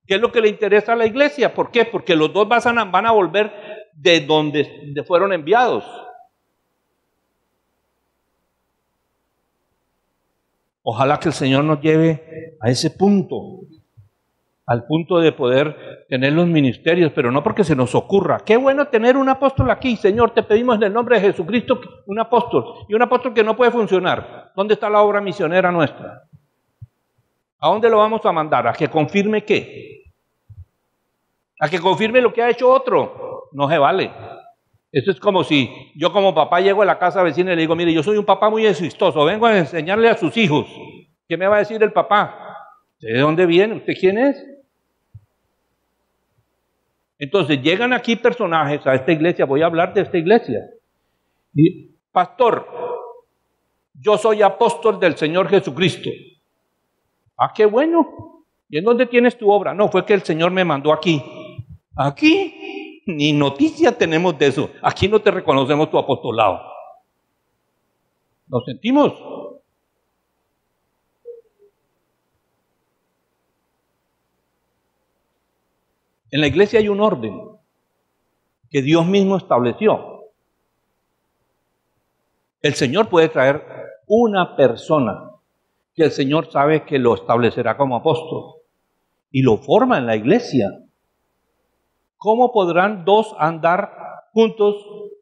¿Qué es lo que le interesa a la iglesia? ¿Por qué? Porque los dos van a volver de donde fueron enviados. Ojalá que el Señor nos lleve a ese punto, al punto de poder tener los ministerios, pero no porque se nos ocurra. Qué bueno tener un apóstol aquí, Señor, te pedimos en el nombre de Jesucristo un apóstol, y un apóstol que no puede funcionar. ¿Dónde está la obra misionera nuestra? ¿A dónde lo vamos a mandar? ¿A que confirme qué? ¿A que confirme lo que ha hecho otro? No se vale. Eso es como si yo como papá llego a la casa vecina y le digo, mire, yo soy un papá muy exitoso, vengo a enseñarle a sus hijos. ¿Qué me va a decir el papá? ¿De dónde viene? ¿Usted quién es? Entonces llegan aquí personajes a esta iglesia, voy a hablar de esta iglesia. Y, pastor, yo soy apóstol del Señor Jesucristo. Ah, qué bueno. ¿Y en dónde tienes tu obra? No, fue que el Señor me mandó aquí. ¿Aquí? Ni noticia tenemos de eso. Aquí no te reconocemos tu apostolado. ¿Nos sentimos? En la iglesia hay un orden que Dios mismo estableció. El Señor puede traer una persona que el Señor sabe que lo establecerá como apóstol y lo forma en la iglesia. ¿Cómo podrán dos andar juntos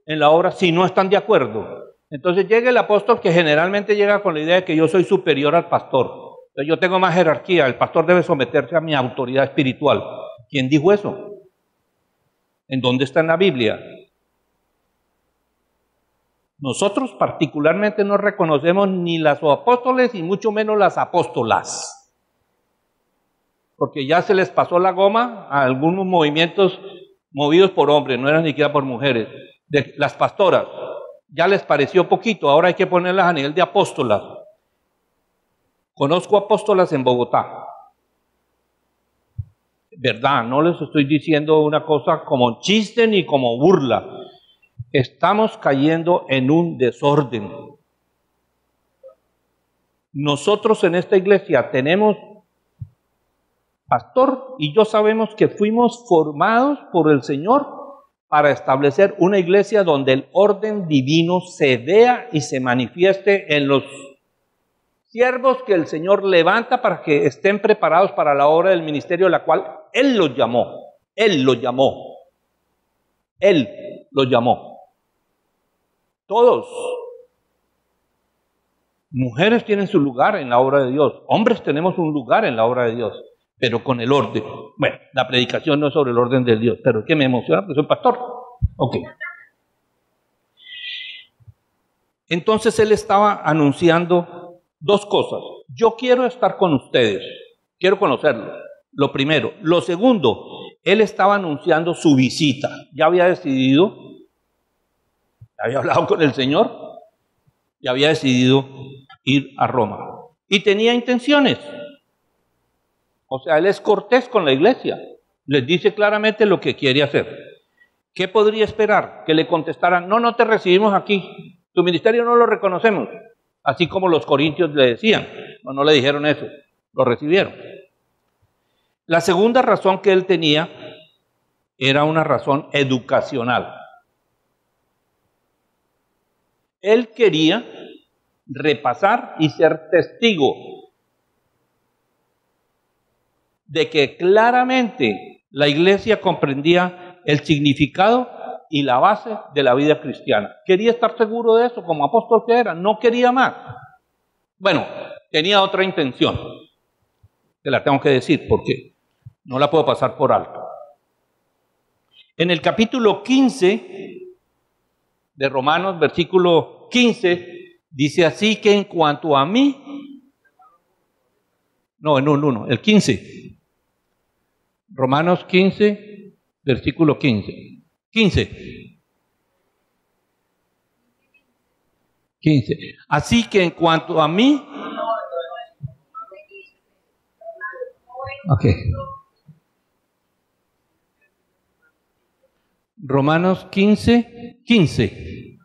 en la obra si no están de acuerdo? Entonces llega el apóstol que generalmente llega con la idea de que yo soy superior al pastor. Yo tengo más jerarquía, el pastor debe someterse a mi autoridad espiritual. ¿Quién dijo eso? ¿En dónde está en la Biblia? Nosotros particularmente no reconocemos ni las apóstoles y mucho menos las apóstolas. Porque ya se les pasó la goma a algunos movimientos movidos por hombres, no eran ni siquiera por mujeres. De las pastoras, ya les pareció poquito, ahora hay que ponerlas a nivel de apóstolas. Conozco apóstolas en Bogotá. Verdad, no les estoy diciendo una cosa como chiste ni como burla. Estamos cayendo en un desorden. Nosotros en esta iglesia tenemos pastor y yo sabemos que fuimos formados por el Señor para establecer una iglesia donde el orden divino se vea y se manifieste en los siervos que el Señor levanta para que estén preparados para la obra del ministerio, la cual Él los llamó. Él los llamó. Él los llamó. Todos. Mujeres tienen su lugar en la obra de Dios. Hombres tenemos un lugar en la obra de Dios, pero con el orden. Bueno, la predicación no es sobre el orden de Dios, pero es que me emociona porque soy pastor. Ok. Entonces él estaba anunciando dos cosas. Yo quiero estar con ustedes, quiero conocerlos, lo primero. Lo segundo, él estaba anunciando su visita. Ya había decidido, había hablado con el Señor, ya había decidido ir a Roma. Y tenía intenciones. O sea, él es cortés con la iglesia. Les dice claramente lo que quiere hacer. ¿Qué podría esperar? Que le contestaran, no, no te recibimos aquí. Tu ministerio no lo reconocemos. Así como los corintios le decían. No le dijeron eso. Lo recibieron. La segunda razón que él tenía era una razón educacional. Él quería repasar y ser testigo de que claramente la iglesia comprendía el significado y la base de la vida cristiana. Quería estar seguro de eso como apóstol que era, no quería más. Bueno, tenía otra intención, que la tengo que decir porque no la puedo pasar por alto. En el capítulo 15 de Romanos, versículo 15, dice así que en cuanto a mí, el 15. Romanos 15, versículo 15. 15. Así que en cuanto a mí, okay. Romanos 15.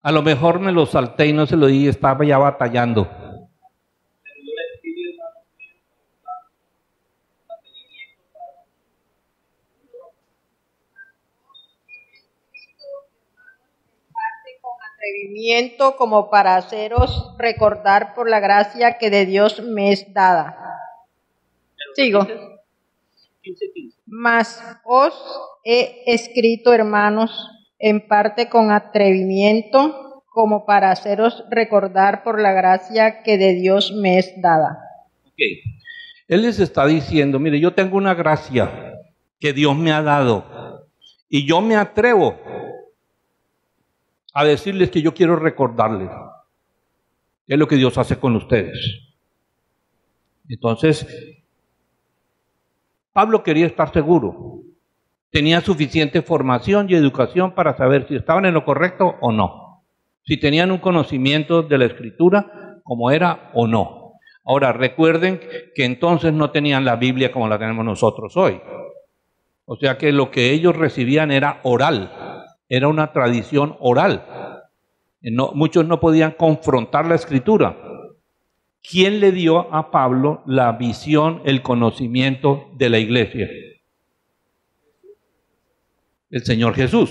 A lo mejor me lo salté y no se lo di, estaba ya batallando. Atrevimiento como para haceros recordar por la gracia que de Dios me es dada. Sigo. 15. Mas os he escrito, hermanos, en parte con atrevimiento, como para haceros recordar por la gracia que de Dios me es dada. Okay. Él les está diciendo, mire, yo tengo una gracia que Dios me ha dado y yo me atrevo a decirles que yo quiero recordarles qué es lo que Dios hace con ustedes. Entonces, Pablo quería estar seguro. Tenía suficiente formación y educación para saber si estaban en lo correcto o no. Si tenían un conocimiento de la Escritura, como era o no. Ahora, recuerden que entonces no tenían la Biblia como la tenemos nosotros hoy. O sea que lo que ellos recibían era oral. Era una tradición oral. Muchos no podían confrontar la Escritura. ¿Quién le dio a Pablo la visión, el conocimiento de la iglesia? El Señor Jesús.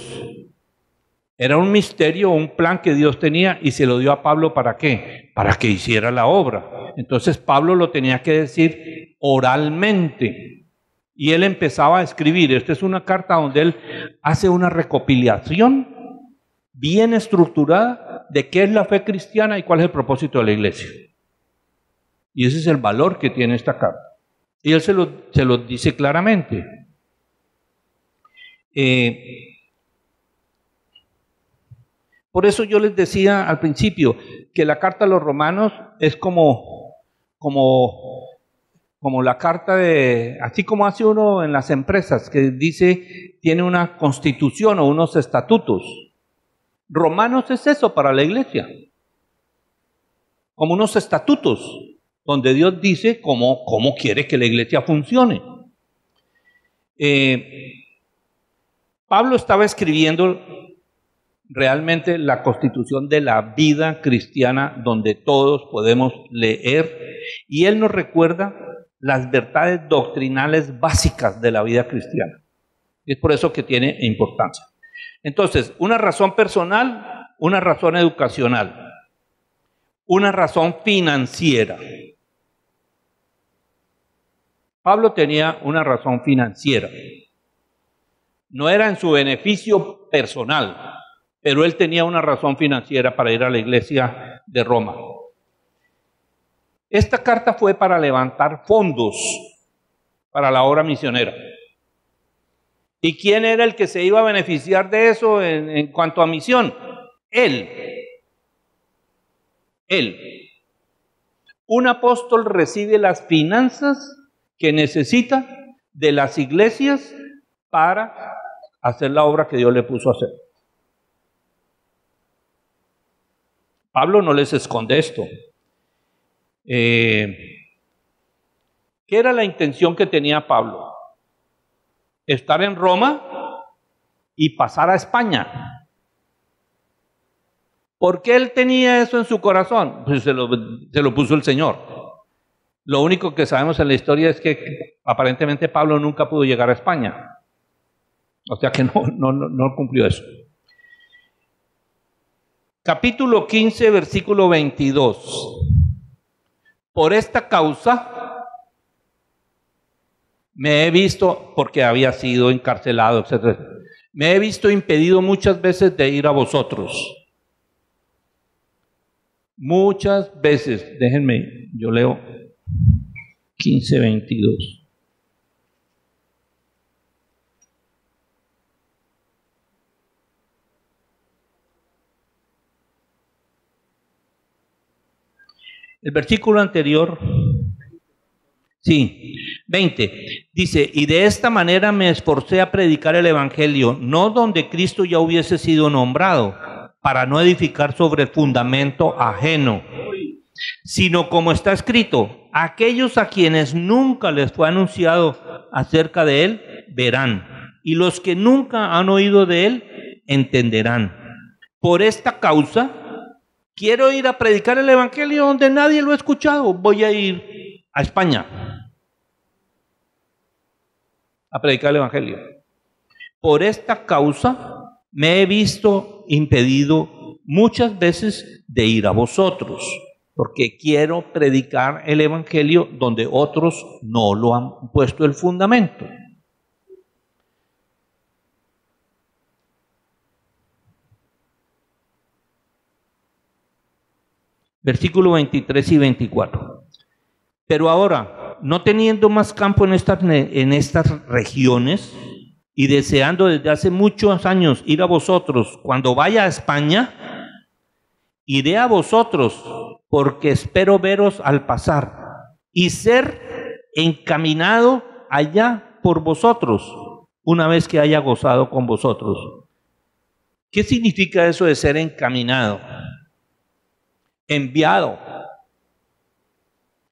Era un misterio, un plan que Dios tenía y se lo dio a Pablo ¿para qué? Para que hiciera la obra. Entonces Pablo lo tenía que decir oralmente. Y él empezaba a escribir. Esta es una carta donde él hace una recopilación bien estructurada de qué es la fe cristiana y cuál es el propósito de la iglesia. Y ese es el valor que tiene esta carta. Y él se lo dice claramente. Por eso yo les decía al principio que la carta a los romanos es como la carta así como hace uno en las empresas, que dice, tiene una constitución o unos estatutos. Romanos es eso para la iglesia. Como unos estatutos, donde Dios dice cómo quiere que la iglesia funcione. Pablo estaba escribiendo realmente la constitución de la vida cristiana, donde todos podemos leer, y él nos recuerda las verdades doctrinales básicas de la vida cristiana. Es por eso que tiene importancia. Entonces, una razón personal, una razón educacional, una razón financiera. Pablo tenía una razón financiera. No era en su beneficio personal, pero él tenía una razón financiera para ir a la iglesia de Roma. Esta carta fue para levantar fondos para la obra misionera. ¿Y quién era el que se iba a beneficiar de eso en cuanto a misión? Él. Un apóstol recibe las finanzas que necesita de las iglesias para hacer la obra que Dios le puso a hacer. Pablo no les esconde esto. ¿Qué era la intención que tenía Pablo? Estar en Roma y pasar a España. ¿Por qué él tenía eso en su corazón? Pues se lo puso el Señor. Lo único que sabemos en la historia es que aparentemente Pablo nunca pudo llegar a España. O sea que no cumplió eso. Capítulo 15, versículo 22. Por esta causa me he visto, porque había sido encarcelado, etc. Me he visto impedido muchas veces de ir a vosotros. Muchas veces. Déjenme, yo leo 15, 22. El versículo anterior, sí, 20, dice, y de esta manera me esforcé a predicar el evangelio, no donde Cristo ya hubiese sido nombrado, para no edificar sobre el fundamento ajeno, sino como está escrito, aquellos a quienes nunca les fue anunciado acerca de él, verán, y los que nunca han oído de él, entenderán. Por esta causa, quiero ir a predicar el evangelio donde nadie lo ha escuchado. Voy a ir a España a predicar el evangelio. Por esta causa me he visto impedido muchas veces de ir a vosotros, porque quiero predicar el evangelio donde otros no lo han puesto el fundamento. Versículo 23 y 24. Pero ahora, no teniendo más campo en estas regiones y deseando desde hace muchos años ir a vosotros, cuando vaya a España, iré a vosotros porque espero veros al pasar y ser encaminado allá por vosotros una vez que haya gozado con vosotros. ¿Qué significa eso de ser encaminado? Enviado.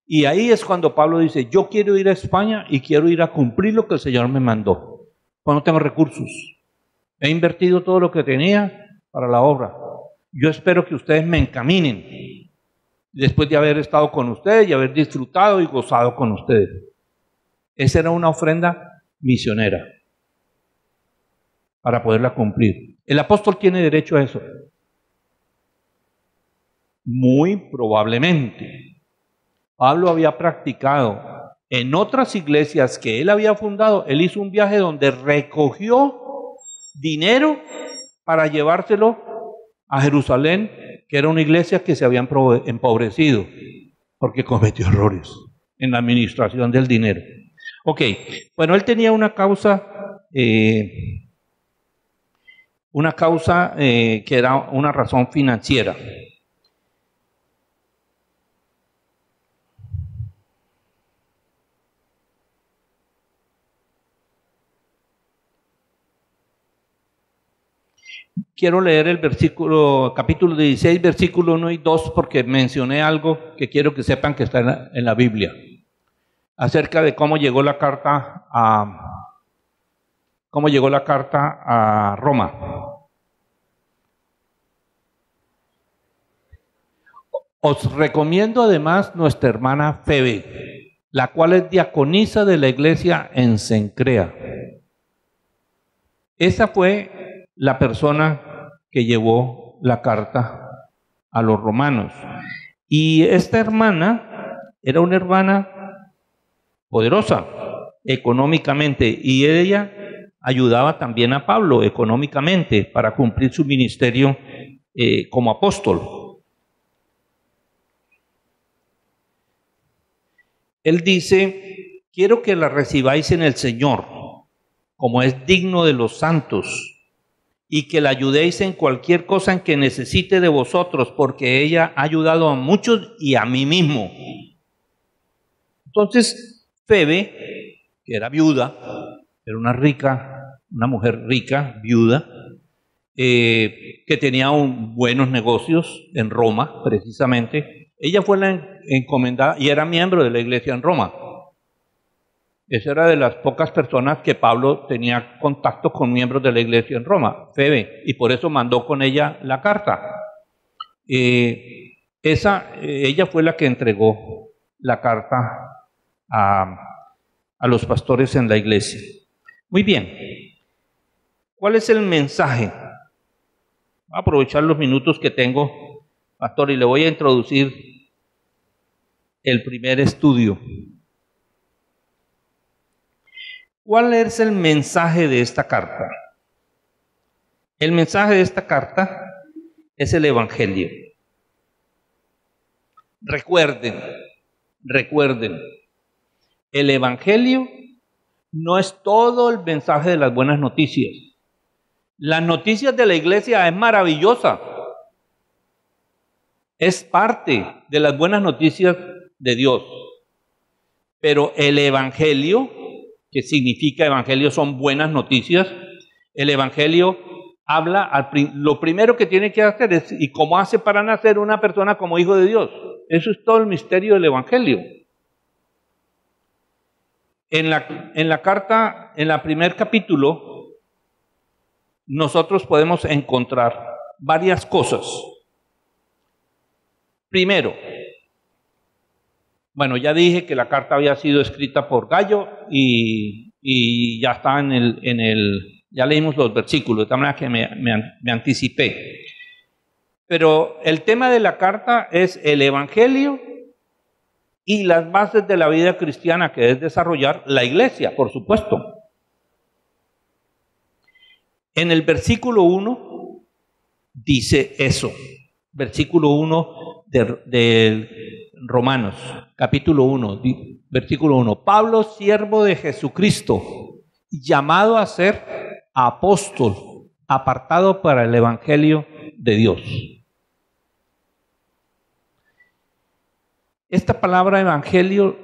Y ahí es cuando Pablo dice, yo quiero ir a España y quiero ir a cumplir lo que el Señor me mandó. Pues no tengo recursos. He invertido todo lo que tenía para la obra. Yo espero que ustedes me encaminen después de haber estado con ustedes y haber disfrutado y gozado con ustedes. Esa era una ofrenda misionera para poderla cumplir. El apóstol tiene derecho a eso. Muy probablemente. Pablo había practicado en otras iglesias que él había fundado. Él hizo un viaje donde recogió dinero para llevárselo a Jerusalén, que era una iglesia que se había empobrecido porque cometió errores en la administración del dinero. Ok, bueno, él tenía una causa que era una razón financiera. Quiero leer el capítulo 16, versículo 1 y 2, porque mencioné algo que quiero que sepan que está en la Biblia, acerca de cómo llegó la carta a Roma. Os recomiendo además nuestra hermana Febe, la cual es diaconisa de la iglesia en Cencrea. Esa fue la persona que llevó la carta a los romanos. Y esta hermana era una hermana poderosa económicamente, y ella ayudaba también a Pablo económicamente para cumplir su ministerio como apóstol. Él dice, quiero que la recibáis en el Señor, como es digno de los santos, y que la ayudéis en cualquier cosa en que necesite de vosotros, porque ella ha ayudado a muchos y a mí mismo. Entonces, Febe, que era viuda, era una mujer rica, viuda, que tenía buenos negocios en Roma, precisamente. Ella fue la encomendada y era miembro de la iglesia en Roma. Esa era de las pocas personas que Pablo tenía contacto con miembros de la iglesia en Roma, Febe, y por eso mandó con ella la carta. Ella fue la que entregó la carta a los pastores en la iglesia. Muy bien. ¿Cuál es el mensaje? Voy a aprovechar los minutos que tengo, pastor, y le voy a introducir el primer estudio. ¿Cuál es el mensaje de esta carta? El mensaje de esta carta es el Evangelio. Recuerden, el Evangelio no es todo el mensaje de las buenas noticias. Las noticias de la iglesia es maravillosa. Es parte de las buenas noticias de Dios. Pero el Evangelio, que significa evangelio, son buenas noticias. El Evangelio habla, lo primero que tiene que hacer es, ¿y cómo hace para nacer una persona como hijo de Dios? Eso es todo el misterio del Evangelio. En la carta, en el primer capítulo, nosotros podemos encontrar varias cosas. Primero, bueno, ya dije que la carta había sido escrita por Gallo y ya está ya leímos los versículos, de tal manera que me anticipé. Pero el tema de la carta es el Evangelio y las bases de la vida cristiana, que es desarrollar la iglesia, por supuesto. En el versículo 1 dice eso, versículo 1 de Romanos, capítulo 1, versículo 1. Pablo, siervo de Jesucristo, llamado a ser apóstol, apartado para el Evangelio de Dios. Esta palabra evangelio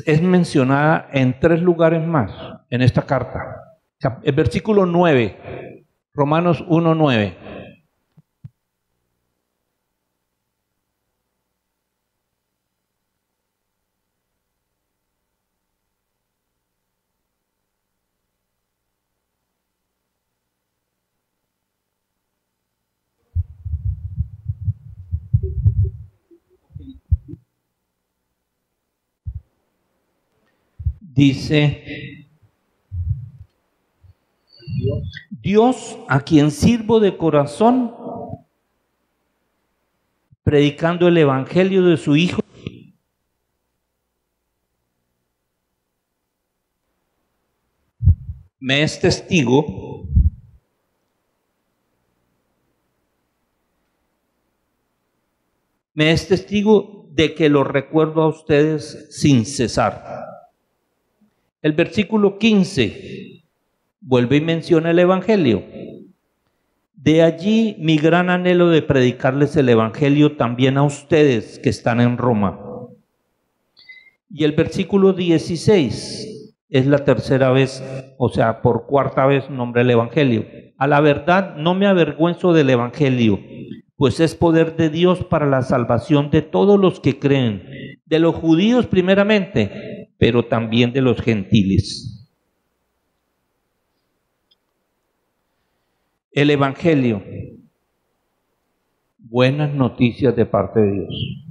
es mencionada en 3 lugares más en esta carta. El versículo 9, Romanos 1:9. Dice, Dios, a quien sirvo de corazón, predicando el evangelio de su Hijo, me es testigo de que lo recuerdo a ustedes sin cesar. El versículo 15 vuelve y menciona el Evangelio. De allí mi gran anhelo de predicarles el Evangelio también a ustedes que están en Roma. Y el versículo 16 es la tercera vez, o sea, por cuarta vez nombra el Evangelio. A la verdad no me avergüenzo del Evangelio, pues es poder de Dios para la salvación de todos los que creen, de los judíos primeramente, pero también de los gentiles. El Evangelio, buenas noticias de parte de Dios.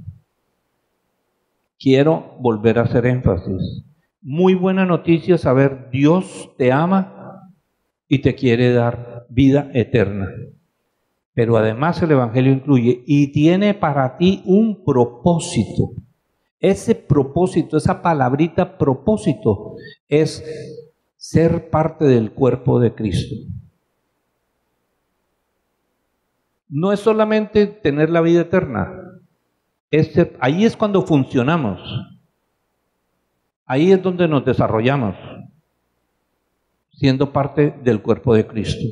Quiero volver a hacer énfasis. Muy buena noticia saber Dios te ama y te quiere dar vida eterna. Pero además el Evangelio incluye y tiene para ti un propósito. Ese propósito, esa palabrita propósito, es ser parte del cuerpo de Cristo. No es solamente tener la vida eterna, ahí es cuando funcionamos, ahí es donde nos desarrollamos, siendo parte del cuerpo de Cristo.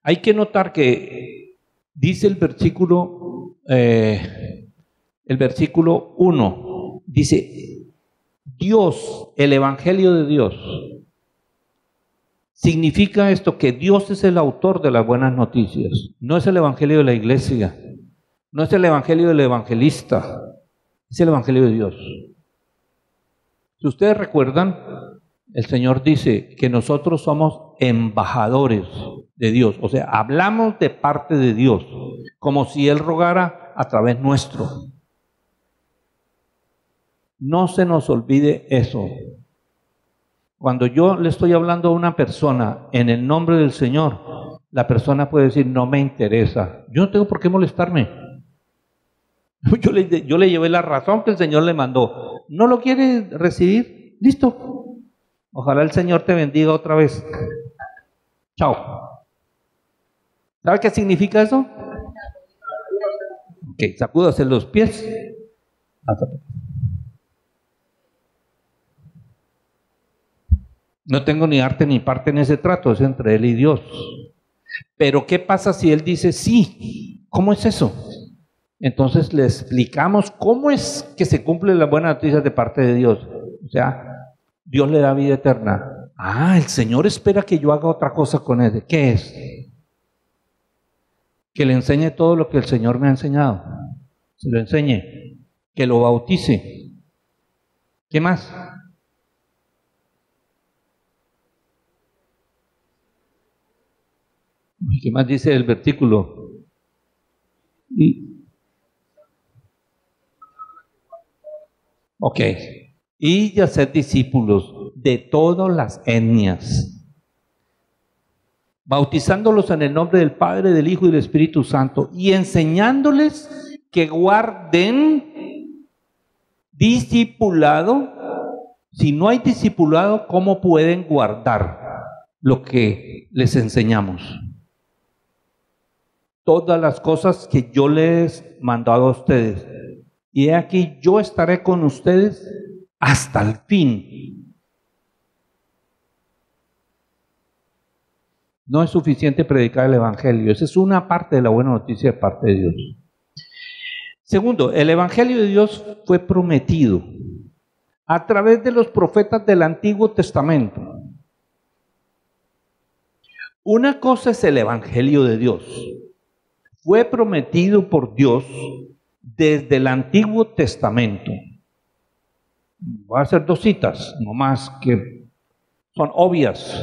Hay que notar que dice el versículo 1, dice, Dios, el Evangelio de Dios. Significa esto que Dios es el autor de las buenas noticias. No es el Evangelio de la iglesia, no es el Evangelio del evangelista, es el Evangelio de Dios. Si ustedes recuerdan, el Señor dice que nosotros somos embajadores de Dios, o sea, hablamos de parte de Dios, como si Él rogara a través nuestro. No se nos olvide eso. Cuando yo le estoy hablando a una persona en el nombre del Señor, la persona puede decir, no me interesa. Yo no tengo por qué molestarme. Yo le llevé la razón que el Señor le mandó. ¿No lo quiere recibir? Listo. Ojalá el Señor te bendiga otra vez. Chao. ¿Sabe qué significa eso? Ok, sacúdase los pies. No tengo ni arte ni parte en ese trato, es entre él y Dios. Pero ¿qué pasa si él dice sí? ¿Cómo es eso? Entonces le explicamos cómo es que se cumplen las buenas noticias de parte de Dios. O sea, Dios le da vida eterna. Ah, el Señor espera que yo haga otra cosa con él. ¿Qué es? Que le enseñe todo lo que el Señor me ha enseñado. Se lo enseñe. Que lo bautice. ¿Qué más? ¿Qué más dice el versículo? Ok. Y hacer discípulos de todas las etnias, bautizándolos en el nombre del Padre, del Hijo y del Espíritu Santo, y enseñándoles que guarden discipulado. Si no hay discipulado, ¿cómo pueden guardar lo que les enseñamos? Todas las cosas que yo les he mandado a ustedes. Y he aquí, yo estaré con ustedes hasta el fin. No es suficiente predicar el Evangelio. Esa es una parte de la buena noticia de parte de Dios. Segundo, el Evangelio de Dios fue prometido a través de los profetas del Antiguo Testamento. Una cosa es el Evangelio de Dios. Fue prometido por Dios desde el Antiguo Testamento. Voy a hacer dos citas, nomás que son obvias.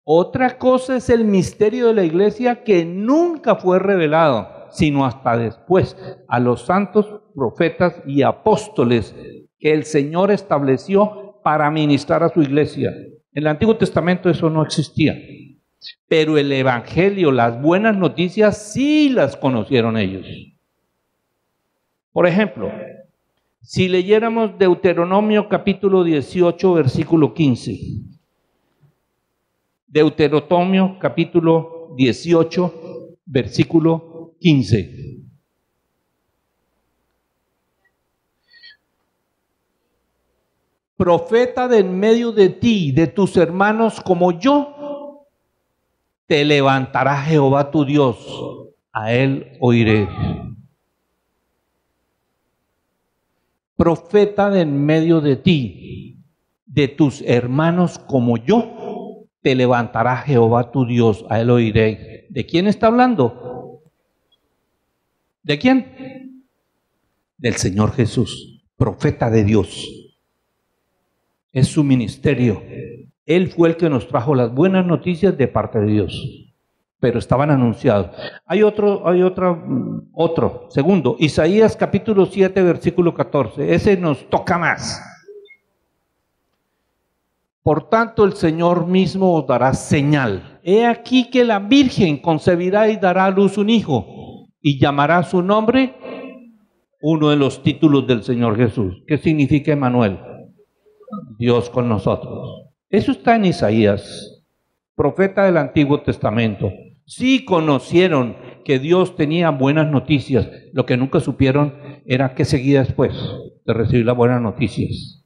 Otra cosa es el misterio de la iglesia que nunca fue revelado, sino hasta después, a los santos profetas y apóstoles que el Señor estableció para ministrar a su iglesia. En el Antiguo Testamento eso no existía. Pero el Evangelio, las buenas noticias, sí las conocieron ellos. Por ejemplo, si leyéramos Deuteronomio capítulo 18, versículo 15. Deuteronomio capítulo 18, versículo 15. Profeta de en medio de ti, de tus hermanos como yo, te levantará Jehová tu Dios, a él oiré. Profeta de en medio de ti, de tus hermanos como yo, te levantará Jehová tu Dios, a él oiré. ¿De quién está hablando? ¿De quién? Del Señor Jesús, profeta de Dios. Es su ministerio. Él fue el que nos trajo las buenas noticias de parte de Dios, pero estaban anunciados. Hay otro. Segundo, Isaías capítulo 7, versículo 14. Ese nos toca más. Por tanto, el Señor mismo os dará señal. He aquí que la Virgen concebirá y dará a luz un hijo, y llamará su nombre, uno de los títulos del Señor Jesús. ¿Qué significa Emmanuel? Dios con nosotros. Eso está en Isaías, profeta del Antiguo Testamento. Sí conocieron que Dios tenía buenas noticias. Lo que nunca supieron era qué seguía después de recibir las buenas noticias.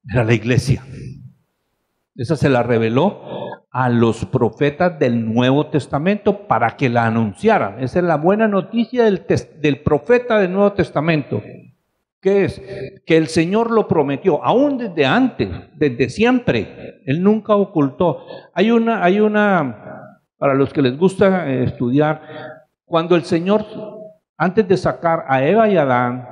Era la iglesia. Esa se la reveló a los profetas del Nuevo Testamento para que la anunciaran. Esa es la buena noticia del profeta del Nuevo Testamento. ¿Qué es? Que el Señor lo prometió, aún desde antes, desde siempre. Él nunca ocultó. Hay una, para los que les gusta estudiar, cuando el Señor, antes de sacar a Eva y Adán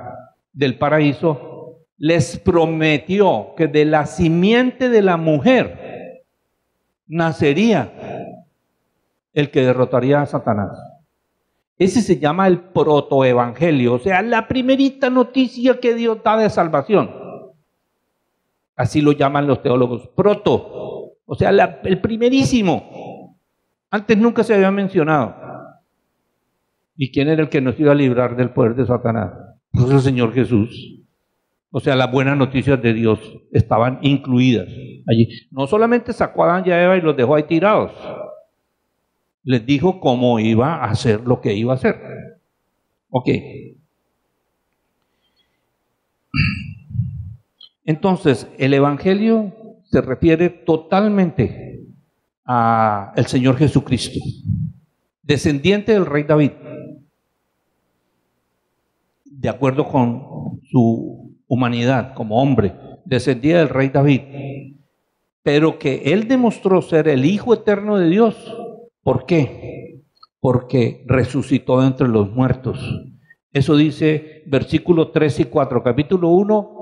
del paraíso, les prometió que de la simiente de la mujer nacería el que derrotaría a Satanás. Ese se llama el protoevangelio, o sea, la primerita noticia que Dios da de salvación. Así lo llaman los teólogos, proto, o sea, el primerísimo. Antes nunca se había mencionado. ¿Y quién era el que nos iba a librar del poder de Satanás? Pues el Señor Jesús. O sea, las buenas noticias de Dios estaban incluidas allí. No solamente sacó a Adán y a Eva y los dejó ahí tirados, les dijo cómo iba a hacer lo que iba a hacer. Ok. Entonces, el Evangelio se refiere totalmente al Señor Jesucristo, descendiente del rey David, de acuerdo con su humanidad como hombre, descendía del rey David, pero que él demostró ser el Hijo eterno de Dios. ¿Por qué? Porque resucitó de entre los muertos. Eso dice versículos 3 y 4, capítulo 1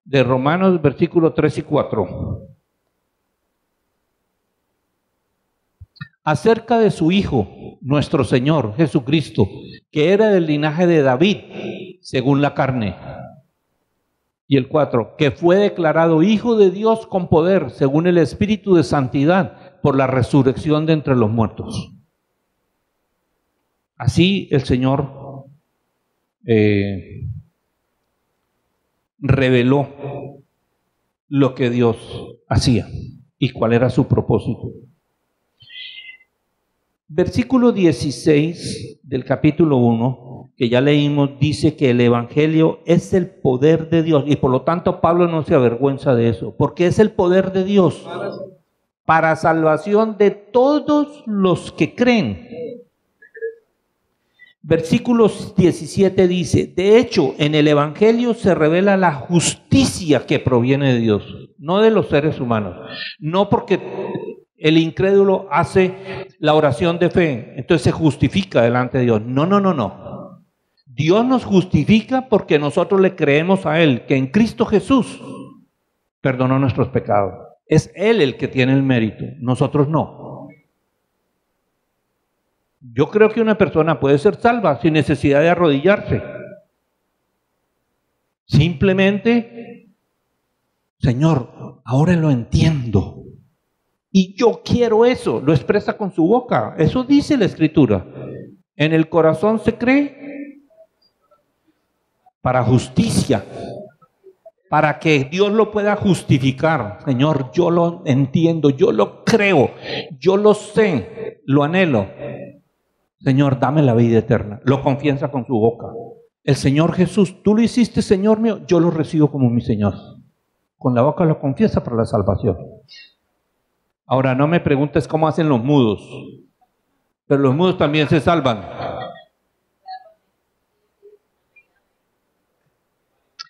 de Romanos, versículos 3 y 4. Acerca de su Hijo, nuestro Señor Jesucristo, que era del linaje de David, según la carne. Y el 4, que fue declarado Hijo de Dios con poder, según el Espíritu de Santidad, por la resurrección de entre los muertos. Así el Señor reveló lo que Dios hacía y cuál era su propósito. Versículo 16 del capítulo 1, que ya leímos, dice que el Evangelio es el poder de Dios, y por lo tanto Pablo no se avergüenza de eso, porque es el poder de Dios para salvación de todos los que creen. Versículo 17 dice, de hecho, en el Evangelio se revela la justicia que proviene de Dios, no de los seres humanos. No porque el incrédulo hace la oración de fe, entonces se justifica delante de Dios. No. Dios nos justifica porque nosotros le creemos a Él, que en Cristo Jesús perdonó nuestros pecados. Es Él el que tiene el mérito, nosotros no. Yo creo que una persona puede ser salva sin necesidad de arrodillarse. Simplemente, Señor, ahora lo entiendo. Y yo quiero eso, lo expresa con su boca. Eso dice la Escritura. En el corazón se cree para justicia, para que Dios lo pueda justificar. Señor, yo lo entiendo, yo lo creo, yo lo sé, lo anhelo. Señor, dame la vida eterna. Lo confiesa con su boca. El Señor Jesús, tú lo hiciste, Señor mío, yo lo recibo como mi Señor. Con la boca lo confiesa para la salvación. Ahora, no me preguntes cómo hacen los mudos, pero los mudos también se salvan.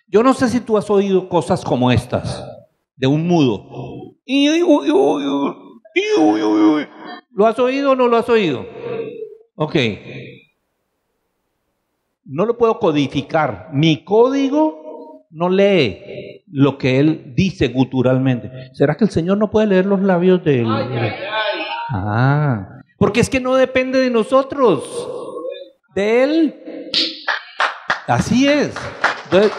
Yo no sé si tú has oído cosas como estas, de un mudo. ¿Lo has oído o no lo has oído? Ok. No lo puedo codificar. Mi código no lee lo que él dice guturalmente. ¿Será que el Señor no puede leer los labios de él? Porque es que no depende de nosotros, de él. Así es. Entonces,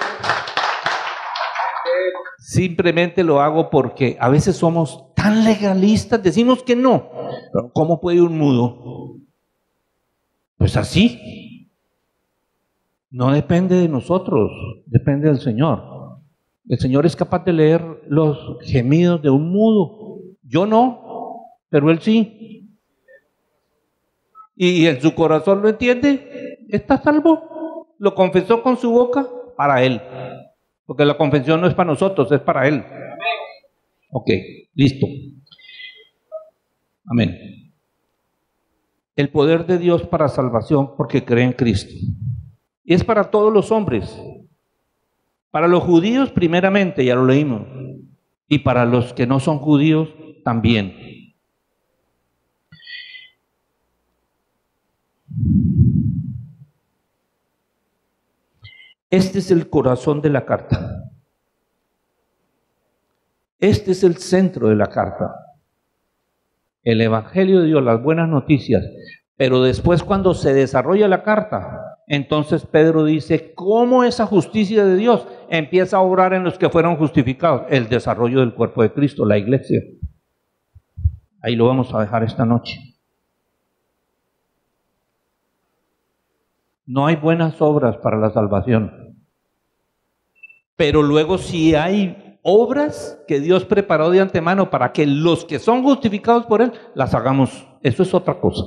simplemente lo hago porque a veces somos tan legalistas, decimos que no. Pero ¿cómo puede un mudo? Pues así. No depende de nosotros, depende del Señor. El Señor es capaz de leer los gemidos de un mudo. Yo no, pero Él sí. Y en su corazón lo entiende, está salvo. Lo confesó con su boca para Él. Porque la confesión no es para nosotros, es para Él. Ok, listo. Amén. El poder de Dios para salvación porque cree en Cristo. Y es para todos los hombres. Para los judíos primeramente, ya lo leímos. Y para los que no son judíos también. Este es el corazón de la carta. Este es el centro de la carta. El Evangelio de Dios, las buenas noticias. Pero después, cuando se desarrolla la carta, Entonces Pedro dice, ¿cómo esa justicia de Dios empieza a obrar en los que fueron justificados? El desarrollo del cuerpo de Cristo, la iglesia. Ahí lo vamos a dejar esta noche. No hay buenas obras para la salvación. Pero luego sí hay obras que Dios preparó de antemano para que los que son justificados por Él las hagamos. Eso es otra cosa.